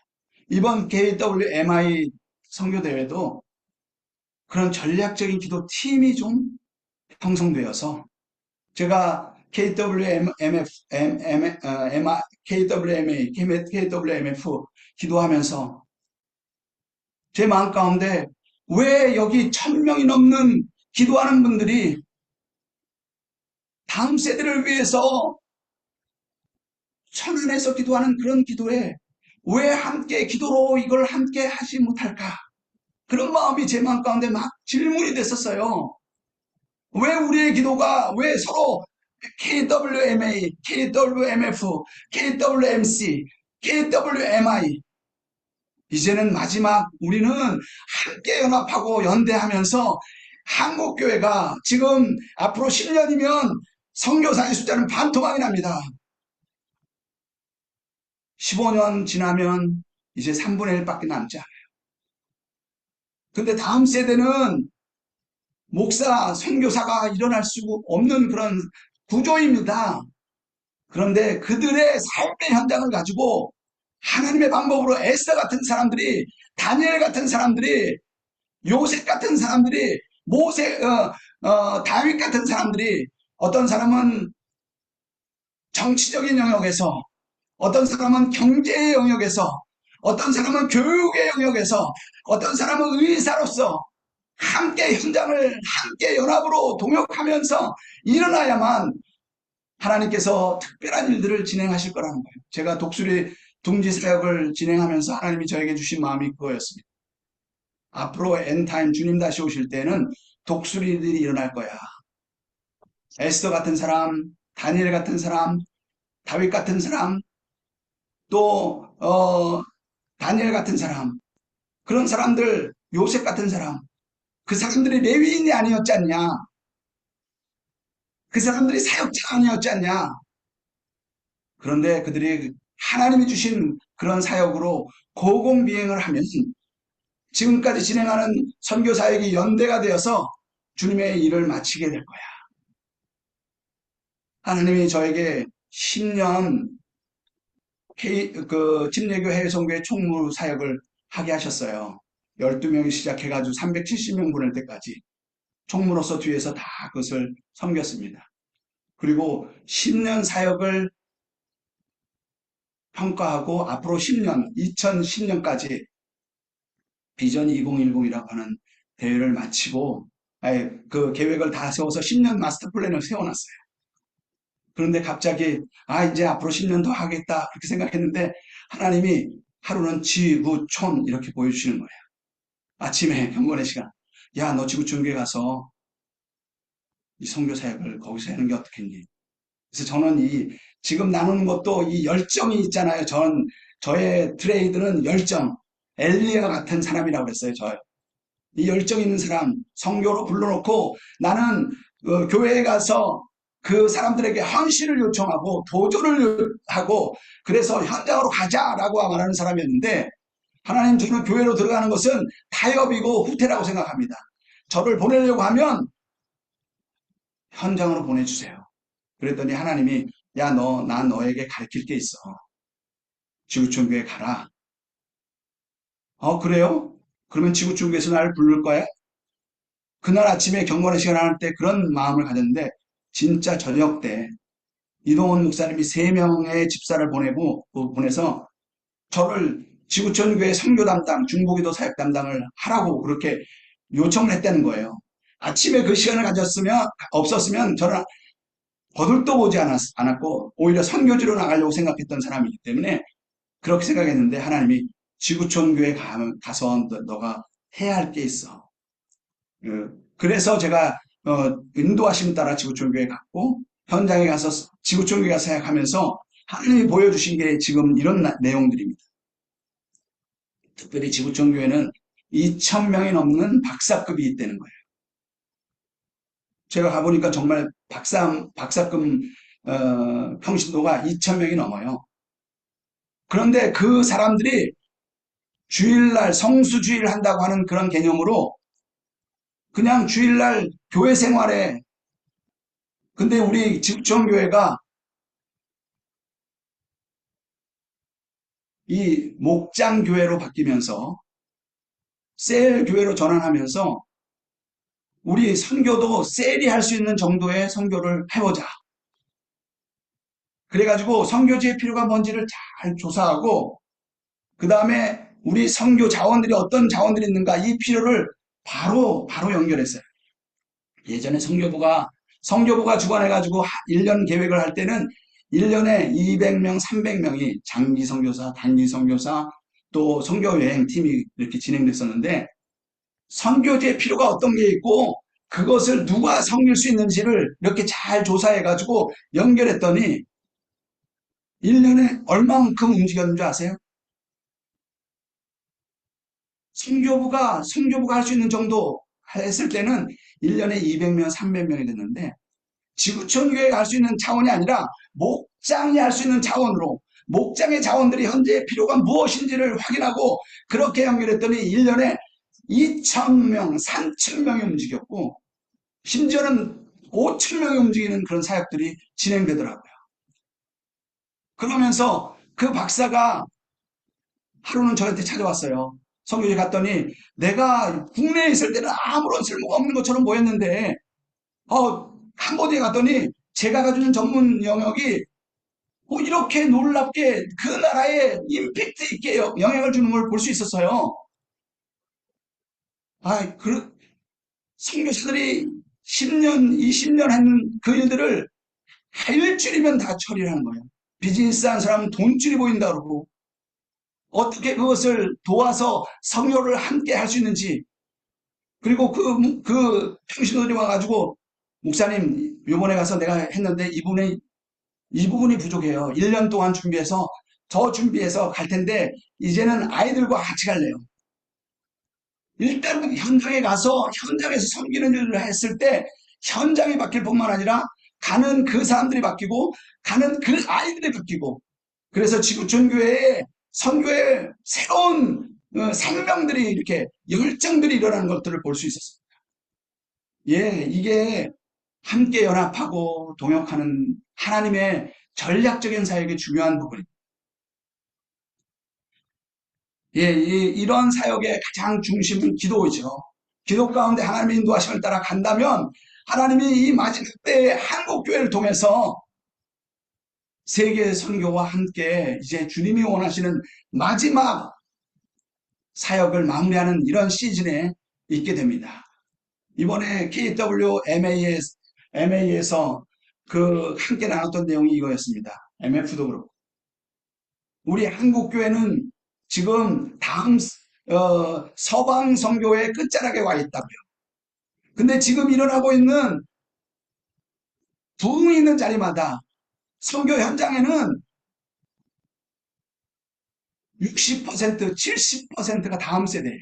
이번 KWMI 선교대회도 그런 전략적인 기도 팀이 좀 형성되어서 제가 KWMF 기도하면서 제 마음 가운데 왜 여기 1000명이 넘는 기도하는 분들이 다음 세대를 위해서 천안에서 기도하는 그런 기도에 왜 함께 기도로 이걸 함께 하지 못할까? 그런 마음이 제 마음 가운데 막 질문이 됐었어요. 왜 우리의 기도가 왜 서로 KWMA, KWMF, KWMC, KWMI 이제는 마지막 우리는 함께 연합하고 연대하면서 한국교회가 지금 앞으로 10년이면 선교사의 숫자는 반토막이 납니다. 15년 지나면 이제 3분의 1밖에 남지 않아요. 근데 다음 세대는 목사, 선교사가 일어날 수 없는 그런 구조입니다. 그런데 그들의 삶의 현장을 가지고 하나님의 방법으로 에스더 같은 사람들이, 다니엘 같은 사람들이, 요셉 같은 사람들이, 다윗 같은 사람들이 어떤 사람은 정치적인 영역에서, 어떤 사람은 경제의 영역에서, 어떤 사람은 교육의 영역에서, 어떤 사람은 의사로서 함께 현장을 함께 연합으로 동역하면서 일어나야만 하나님께서 특별한 일들을 진행하실 거라는 거예요. 제가 독수리 둥지 사역을 진행하면서 하나님이 저에게 주신 마음이 그거였습니다. 앞으로 엔타임 주님 다시 오실 때는 독수리들이 일어날 거야. 에스더 같은 사람, 다니엘 같은 사람, 다윗 같은 사람, 또 다니엘 같은 사람, 그런 사람들, 요셉 같은 사람, 그 사람들이 레위인이 아니었지 않냐? 그 사람들이 사역자가 아니었지 않냐? 그런데 그들이 하나님이 주신 그런 사역으로 고공비행을 하면 지금까지 진행하는 선교 사역이 연대가 되어서 주님의 일을 마치게 될 거야. 하나님이 저에게 10년 침례교 해외선교회 총무 사역을 하게 하셨어요. 12명이 시작해가지고 370명 보낼 때까지 총무로서 뒤에서 다 그것을 섬겼습니다. 그리고 10년 사역을 평가하고 앞으로 10년, 2010년까지 비전 2010이라고 하는 대회를 마치고 그 계획을 다 세워서 10년 마스터 플랜을 세워놨어요. 그런데 갑자기 이제 앞으로 10년 더 하겠다 그렇게 생각했는데 하나님이 하루는 지구촌 이렇게 보여주시는 거예요. 아침에 경건의 시간. 야, 너 지구촌교회 가서 이 선교 사역을 거기서 하는 게 어떻겠니? 그래서 저는 지금 나누는 것도 이 열정이 있잖아요. 저의 트레이드는 열정. 엘리야 같은 사람이라고 그랬어요. 이 열정 있는 사람, 선교로 불러놓고 나는 교회에 가서 그 사람들에게 헌신을 요청하고 도전을 하고 그래서 현장으로 가자라고 말하는 사람이었는데 하나님 저는 교회로 들어가는 것은 타협이고 후퇴라고 생각합니다. 저를 보내려고 하면 현장으로 보내주세요. 그랬더니 하나님이 난 너에게 가르칠 게 있어. 지구촌교회 가라. 그래요? 그러면 지구촌교회에서 나를 부를 거야? 그날 아침에 경건의 시간 할 때 그런 마음을 가졌는데 진짜 저녁 때 이동원 목사님이 3명의 집사를 보내서 저를 지구촌 교회 선교 담당, 중보기도 사역 담당을 하라고 그렇게 요청을 했다는 거예요. 아침에 그 시간을 없었으면 저는 거들떠 보지 않았고 오히려 선교지로 나가려고 생각했던 사람이기 때문에 그렇게 생각했는데 하나님이 지구촌 교회 가서 너가 해야 할 게 있어. 그래서 제가 인도하심 따라 지구촌 교회 갔고 현장에 가서 지구촌 교회가 사역하면서 하나님이 보여주신 게 지금 이런 내용들입니다. 특별히 지구촌 교회는 2,000명이 넘는 박사급이 있다는 거예요. 제가 가보니까 정말 박사급 평신도가 2,000명이 넘어요. 그런데 그 사람들이 주일날 성수주일 한다고 하는 그런 개념으로 그냥 주일날 교회 생활에, 근데 우리 지구촌교회가 이 목장교회로 바뀌면서 셀교회로 전환하면서 우리 선교도 셀이 할 수 있는 정도의 선교를 해보자. 그래가지고 선교지의 필요가 뭔지를 잘 조사하고 그 다음에 우리 선교 자원들이 어떤 자원들이 있는가 이 필요를 바로 연결했어요. 예전에 선교부가 주관해가지고 1년 계획을 할 때는 1년에 200명, 300명이 장기 선교사, 단기 선교사, 또 선교 여행팀이 이렇게 진행됐었는데 선교지의 필요가 어떤 게 있고 그것을 누가 섬길 수 있는지를 이렇게 잘 조사해가지고 연결했더니 1년에 얼마만큼 움직였는지 아세요? 선교부가 할 수 있는 정도 했을 때는 1년에 200명, 300명이 됐는데 지구촌 교회가 할 수 있는 차원이 아니라 목장이 할 수 있는 차원으로 목장의 자원들이 현재 필요가 무엇인지를 확인하고 그렇게 연결했더니 1년에 2,000명, 3,000명이 움직였고 심지어는 5,000명이 움직이는 그런 사역들이 진행되더라고요. 그러면서 그 박사가 하루는 저한테 찾아왔어요. 선교지 갔더니 내가 국내에 있을 때는 아무런 쓸모가 없는 것처럼 보였는데 캄보디아에 갔더니 제가 가지고 있는 전문 영역이 이렇게 놀랍게 그 나라에 임팩트 있게 영향을 주는 걸 볼 수 있었어요. 선교사들이 10년, 20년 하는 그 일들을 일주일이면 다 처리를 하는 거예요. 비즈니스 하는 사람은 돈줄이 보인다 그러고 어떻게 그것을 도와서 선교를 함께 할 수 있는지 그리고 그 평신도들이 와가지고 목사님 요번에 가서 내가 했는데 이 부분이 부족해요. 1년 동안 준비해서 더 준비해서 갈 텐데 이제는 아이들과 같이 갈래요. 일단 현장에 가서 현장에서 섬기는 일을 했을 때 현장이 바뀔 뿐만 아니라 가는 그 사람들이 바뀌고 가는 그 아이들이 바뀌고 그래서 지구촌 교회에 선교의 새로운 생명들이 이렇게 열정들이 일어나는 것들을 볼 수 있었습니다. 예, 이게 함께 연합하고 동역하는 하나님의 전략적인 사역의 중요한 부분입니다. 예, 이런 사역의 가장 중심은 기도이죠. 기도 가운데 하나님의 인도하심을 따라 간다면 하나님이 이 마지막 때에 한국교회를 통해서 세계 선교와 함께 이제 주님이 원하시는 마지막 사역을 마무리하는 이런 시즌에 있게 됩니다. 이번에 KWMA에서 함께 나눴던 내용이 이거였습니다. MF도 그렇고. 우리 한국교회는 지금 다음 서방 선교의 끝자락에 와 있다고요. 근데 지금 일어나고 있는 부흥이 있는 자리마다 선교 현장에는 60%, 70%가 다음 세대예요.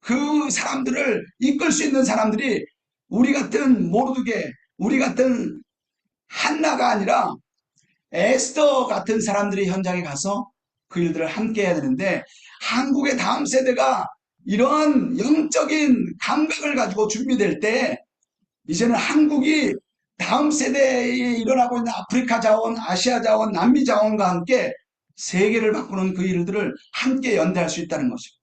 그 사람들을 이끌 수 있는 사람들이 우리 같은 모르드게, 우리 같은 한나가 아니라 에스더 같은 사람들이 현장에 가서 그 일들을 함께 해야 되는데 한국의 다음 세대가 이러한 영적인 감각을 가지고 준비될 때 이제는 한국이 다음 세대에 일어나고 있는 아프리카 자원, 아시아 자원, 남미 자원과 함께 세계를 바꾸는 그 일들을 함께 연대할 수 있다는 것이죠.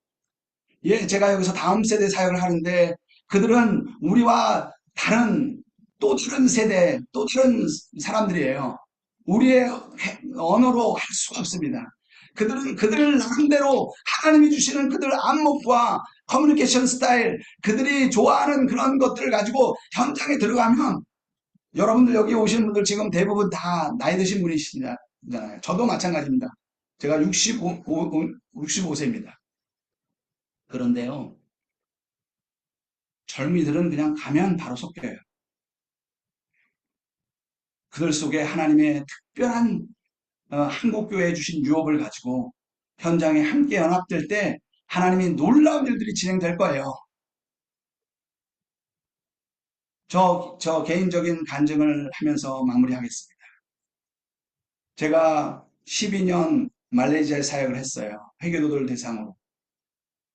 예, 제가 여기서 다음 세대 사역을 하는데 그들은 우리와 다른 또 다른 세대, 또 다른 사람들이에요. 우리의 언어로 할 수가 없습니다. 그들은 그들 나름대로 하나님이 주시는 그들 안목과 커뮤니케이션 스타일, 그들이 좋아하는 그런 것들을 가지고 현장에 들어가면 여러분들 여기 오시는 분들 지금 대부분 다 나이 드신 분이시잖아요. 저도 마찬가지입니다. 제가 65세입니다. 그런데요, 젊이들은 그냥 가면 바로 섞여요. 그들 속에 하나님의 특별한 한국교회에 주신 유업을 가지고 현장에 함께 연합될 때 하나님이 놀라운 일들이 진행될 거예요. 저 개인적인 간증을 하면서 마무리하겠습니다. 제가 12년 말레이시아에 사역을 했어요. 회교도들 대상으로.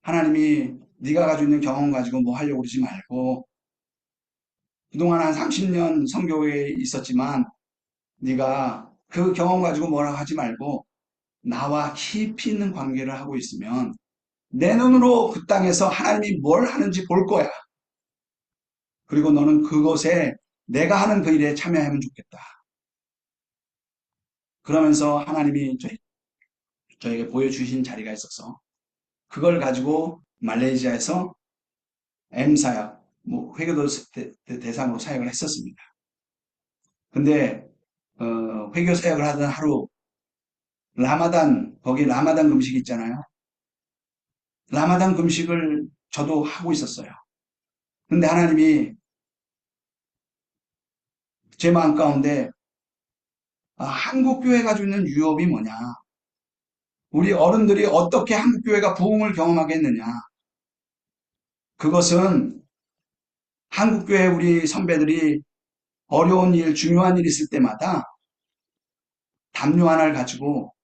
하나님이 네가 가지고 있는 경험 가지고 뭐 하려고 그러지 말고 그동안 한 30년 선교회에 있었지만 네가 그 경험 가지고 뭐라고 하지 말고 나와 깊이 있는 관계를 하고 있으면 내 눈으로 그 땅에서 하나님이 뭘 하는지 볼 거야. 그리고 너는 그곳에 내가 하는 그 일에 참여하면 좋겠다. 그러면서 하나님이 저에게 보여주신 자리가 있어서 그걸 가지고 말레이시아에서 M사역, 회교도 대상으로 사역을 했었습니다. 근데 회교 사역을 하던 하루 거기 라마단 금식 있잖아요. 라마단 금식을 저도 하고 있었어요. 근데 하나님이 제 마음 가운데 한국교회가 가지고 있는 유업이 뭐냐? 우리 어른들이 어떻게 한국교회가 부흥을 경험하겠느냐? 그것은 한국교회 우리 선배들이 어려운 일, 중요한 일 있을 때마다 담요 하나를 가지고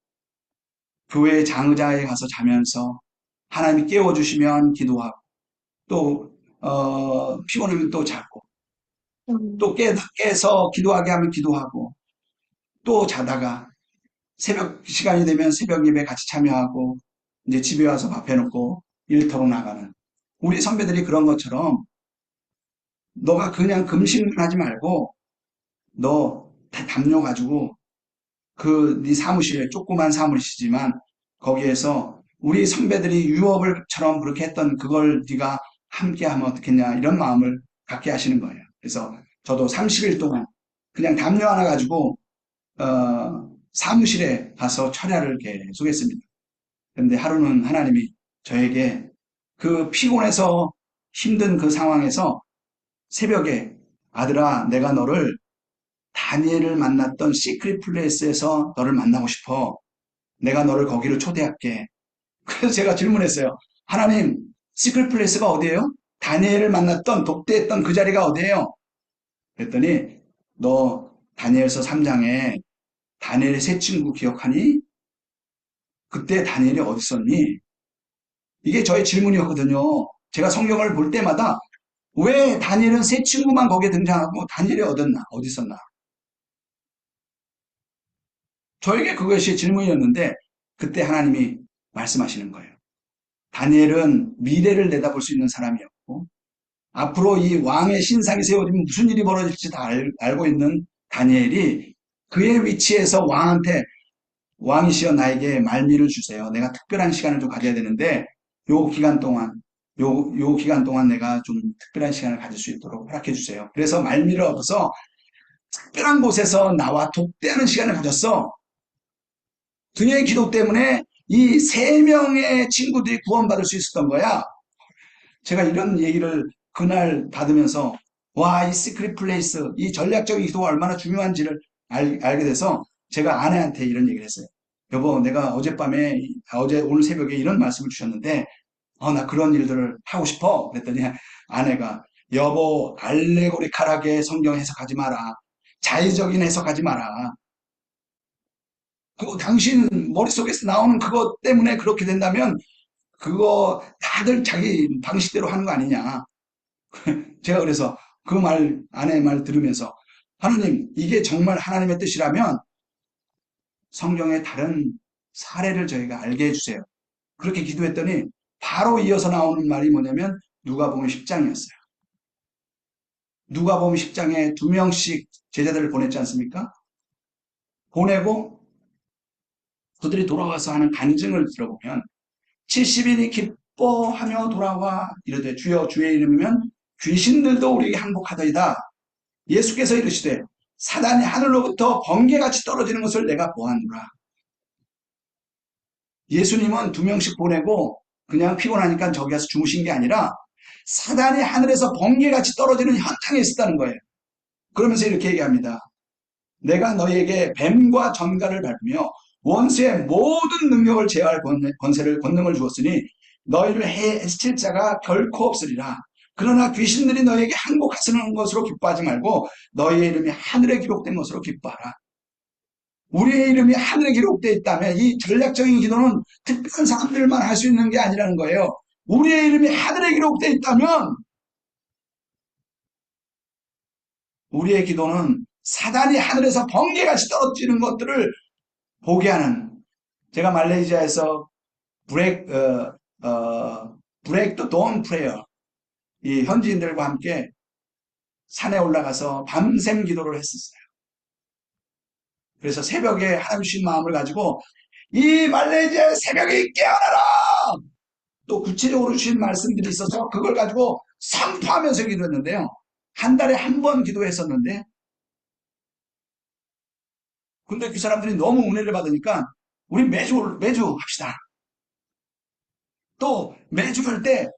교회 장의자에 가서 자면서 하나님이 깨워주시면 기도하고 또 피곤하면 또 자고 또 깨서 기도하게 하면 기도하고 또 자다가 새벽 시간이 되면 새벽 예배 같이 참여하고 이제 집에 와서 밥 해놓고 일터로 나가는 우리 선배들이 그런 것처럼 너가 그냥 금식만 하지 말고 너 담요 가지고 그 네 사무실에 조그만 사무실이지만 거기에서 우리 선배들이 유업을처럼 그렇게 했던 그걸 네가 함께 하면 어떻겠냐 이런 마음을 갖게 하시는 거예요. 그래서 저도 30일 동안 그냥 담요 하나 가지고 사무실에 가서 철야를 계속 했습니다. 그런데 하루는 하나님이 저에게 그 피곤해서 힘든 그 상황에서 새벽에 아들아 내가 너를 다니엘을 만났던 시크릿 플레이스에서 너를 만나고 싶어. 내가 너를 거기로 초대할게. 그래서 제가 질문했어요. 하나님, 시크릿 플레이스가 어디예요? 다니엘을 만났던 독대했던 그 자리가 어디예요? 그랬더니 너 다니엘서 3장에 다니엘의 세 친구 기억하니? 그때 다니엘이 어디 있었니? 이게 저의 질문이었거든요. 제가 성경을 볼 때마다 왜 다니엘은 세 친구만 거기에 등장하고 다니엘이 어디 있었나? 저에게 그것이 질문이었는데 그때 하나님이 말씀하시는 거예요. 다니엘은 미래를 내다볼 수 있는 사람이었고 앞으로 이 왕의 신상이 세워지면 무슨 일이 벌어질지 다 알고 있는 다니엘이 그의 위치에서 왕한테 왕이시여 나에게 말미를 주세요. 내가 특별한 시간을 좀 가져야 되는데 요 기간 동안 내가 좀 특별한 시간을 가질 수 있도록 허락해 주세요. 그래서 말미를 얻어서 특별한 곳에서 나와 독대하는 시간을 가졌어. 그녀의 기도 때문에 이 3명의 친구들이 구원받을 수 있었던 거야. 제가 이런 얘기를 그날 받으면서 와, 이 시크릿 플레이스, 이 전략적인 기도가 얼마나 중요한지를 알게 돼서 제가 아내한테 이런 얘기를 했어요. 여보, 내가 오늘 새벽에 이런 말씀을 주셨는데 나 그런 일들을 하고 싶어. 그랬더니 아내가 여보, 알레고리칼하게 성경 해석하지 마라. 자의적인 해석하지 마라. 그거 당신 머릿속에서 나오는 그것 때문에 그렇게 된다면 그거 다들 자기 방식대로 하는 거 아니냐. 제가 그래서 아내의 말 들으면서 하나님, 이게 정말 하나님의 뜻이라면 성경의 다른 사례를 저희가 알게 해주세요. 그렇게 기도했더니 바로 이어서 나오는 말이 뭐냐면 누가복음 10장이었어요. 누가복음 10장에 2명씩 제자들을 보냈지 않습니까? 보내고 그들이 돌아와서 하는 간증을 들어보면 70인이 기뻐하며 돌아와 이르되 주여 주의 이름이면 귀신들도 우리에게 항복하더이다. 예수께서 이르시되 사단이 하늘로부터 번개같이 떨어지는 것을 내가 보았노라. 예수님은 2명씩 보내고 그냥 피곤하니까 저기 가서 주무신 게 아니라 사단이 하늘에서 번개같이 떨어지는 현장에 있었다는 거예요. 그러면서 이렇게 얘기합니다. 내가 너희에게 뱀과 전갈을 밟으며 원수의 모든 능력을 제어할 권세를 권능을 주었으니 너희를 해칠 자가 결코 없으리라. 그러나 귀신들이 너희에게 항복하시는 것으로 기뻐하지 말고 너희의 이름이 하늘에 기록된 것으로 기뻐하라. 우리의 이름이 하늘에 기록되어 있다면 이 전략적인 기도는 특별한 사람들만 할 수 있는 게 아니라는 거예요. 우리의 이름이 하늘에 기록되어 있다면 우리의 기도는 사단이 하늘에서 번개같이 떨어지는 것들을 보게 하는, 제가 말레이시아에서 브레이크 더 돈 프레이어, 이 현지인들과 함께 산에 올라가서 밤샘 기도를 했었어요. 그래서 새벽에 하나님 주신 마음을 가지고 이 말레이시아 새벽에 깨어나라! 또 구체적으로 주신 말씀들이 있어서 그걸 가지고 선포하면서 기도했는데요. 한 달에 한 번 기도했었는데 근데 그 사람들이 너무 은혜를 받으니까 우리 매주 합시다. 또 매주 할 때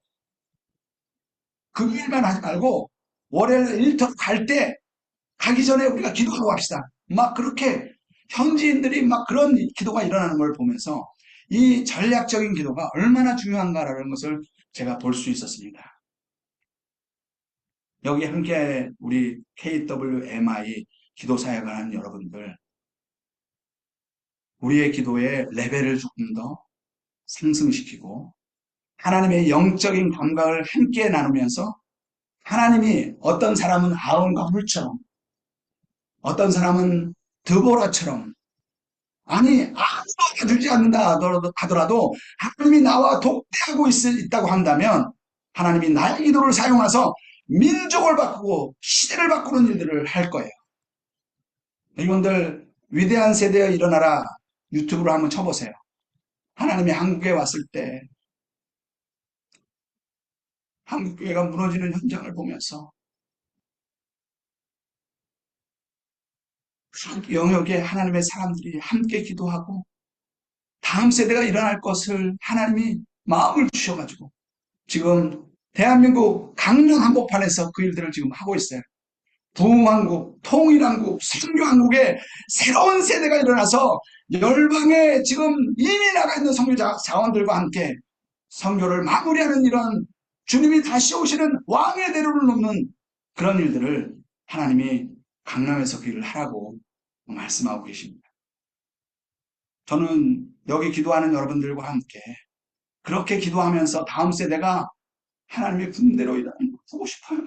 금요일만 하지 말고 월요일 일터 갈 때 가기 전에 우리가 기도하고 합시다. 막 그렇게 현지인들이 막 그런 기도가 일어나는 걸 보면서 이 전략적인 기도가 얼마나 중요한가라는 것을 제가 볼 수 있었습니다. 여기 함께 우리 KWMI 기도사역을 하는 여러분들, 우리의 기도의 레벨을 조금 더 상승시키고 하나님의 영적인 감각을 함께 나누면서 하나님이 어떤 사람은 아론과 물처럼, 어떤 사람은 드보라처럼, 아니 아무도 봐주지 않는다 하더라도 하나님이 나와 독대하고 있다고 한다면 하나님이 나의 기도를 사용해서 민족을 바꾸고 시대를 바꾸는 일들을 할 거예요. 여러분들 위대한 세대에 일어나라 유튜브로 한번 쳐보세요. 하나님이 한국에 왔을 때 한국교회가 무너지는 현장을 보면서 그 영역에 하나님의 사람들이 함께 기도하고 다음 세대가 일어날 것을 하나님이 마음을 주셔가지고 지금 대한민국 강릉 한복판에서 그 일들을 지금 하고 있어요. 부흥왕국, 통일왕국, 선교왕국에 새로운 세대가 일어나서 열방에 지금 이미 나가 있는 선교 자원들과 함께 선교를 마무리하는 이런 주님이 다시 오시는 왕의 대로를 놓는 그런 일들을 하나님이 강남에서 그 일을 하라고 말씀하고 계십니다. 저는 여기 기도하는 여러분들과 함께 그렇게 기도하면서 다음 세대가 하나님의 군대로 일하는 걸 보고 싶어요.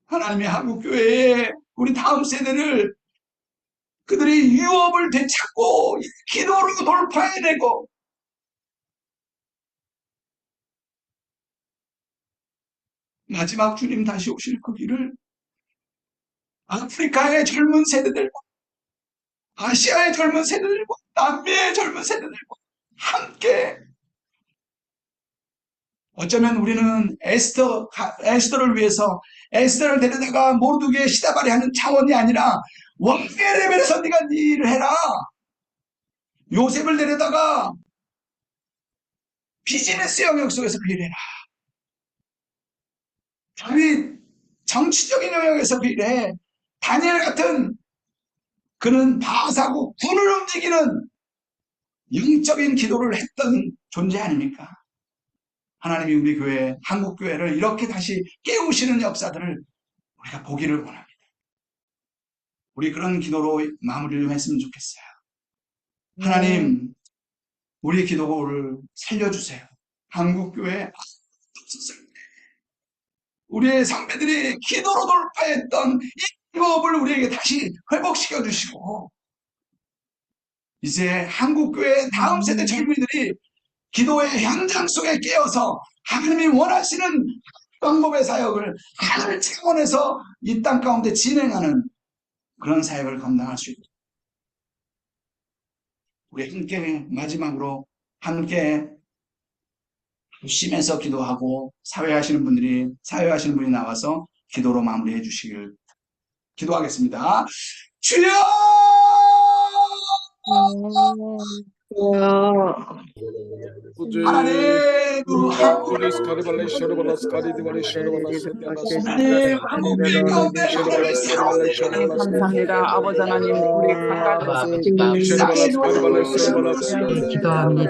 하나님의 한국교회에 우리 다음 세대를 그들의 유업을 되찾고 기도로 돌파해내고 마지막 주님 다시 오실 그 길을 아프리카의 젊은 세대들과 아시아의 젊은 세대들과 남미의 젊은 세대들과 함께 어쩌면 우리는 에스더를 위해서 에스더를 데려다가 모르드게의 시다발이 하는 차원이 아니라 왕의 레벨에서 네가 네 일을 해라. 요셉을 데려다가 비즈니스 영역 속에서 그 일을 해라. 다윗 정치적인 영역에서 그 일을 해. 다니엘 같은 그는 바사고 군을 움직이는 영적인 기도를 했던 존재 아닙니까? 하나님이 우리 교회, 한국교회를 이렇게 다시 깨우시는 역사들을 우리가 보기를 원합니다. 우리 그런 기도로 마무리를 좀 했으면 좋겠어요. 하나님, 우리 기도를 살려주세요. 한국교회 우리의 선배들이 기도로 돌파했던 이 기업을 우리에게 다시 회복시켜 주시고 이제 한국교회 다음 세대 젊은이들이 기도의 현장 속에 깨어서 하나님이 원하시는 방법의 사역을 하늘 차원에서 이 땅 가운데 진행하는 그런 사역을 감당할 수 있도록 우리 함께 마지막으로 함께 심해서 기도하고 사회하시는 분이 나와서 기도로 마무리해 주시길 기도하겠습니다. 주여! 하나님, 한국교회 가운데 하나님의 새로운 일을 감사합니다. 아버지 하나님, 우리 강가를 세상의 기도합니다.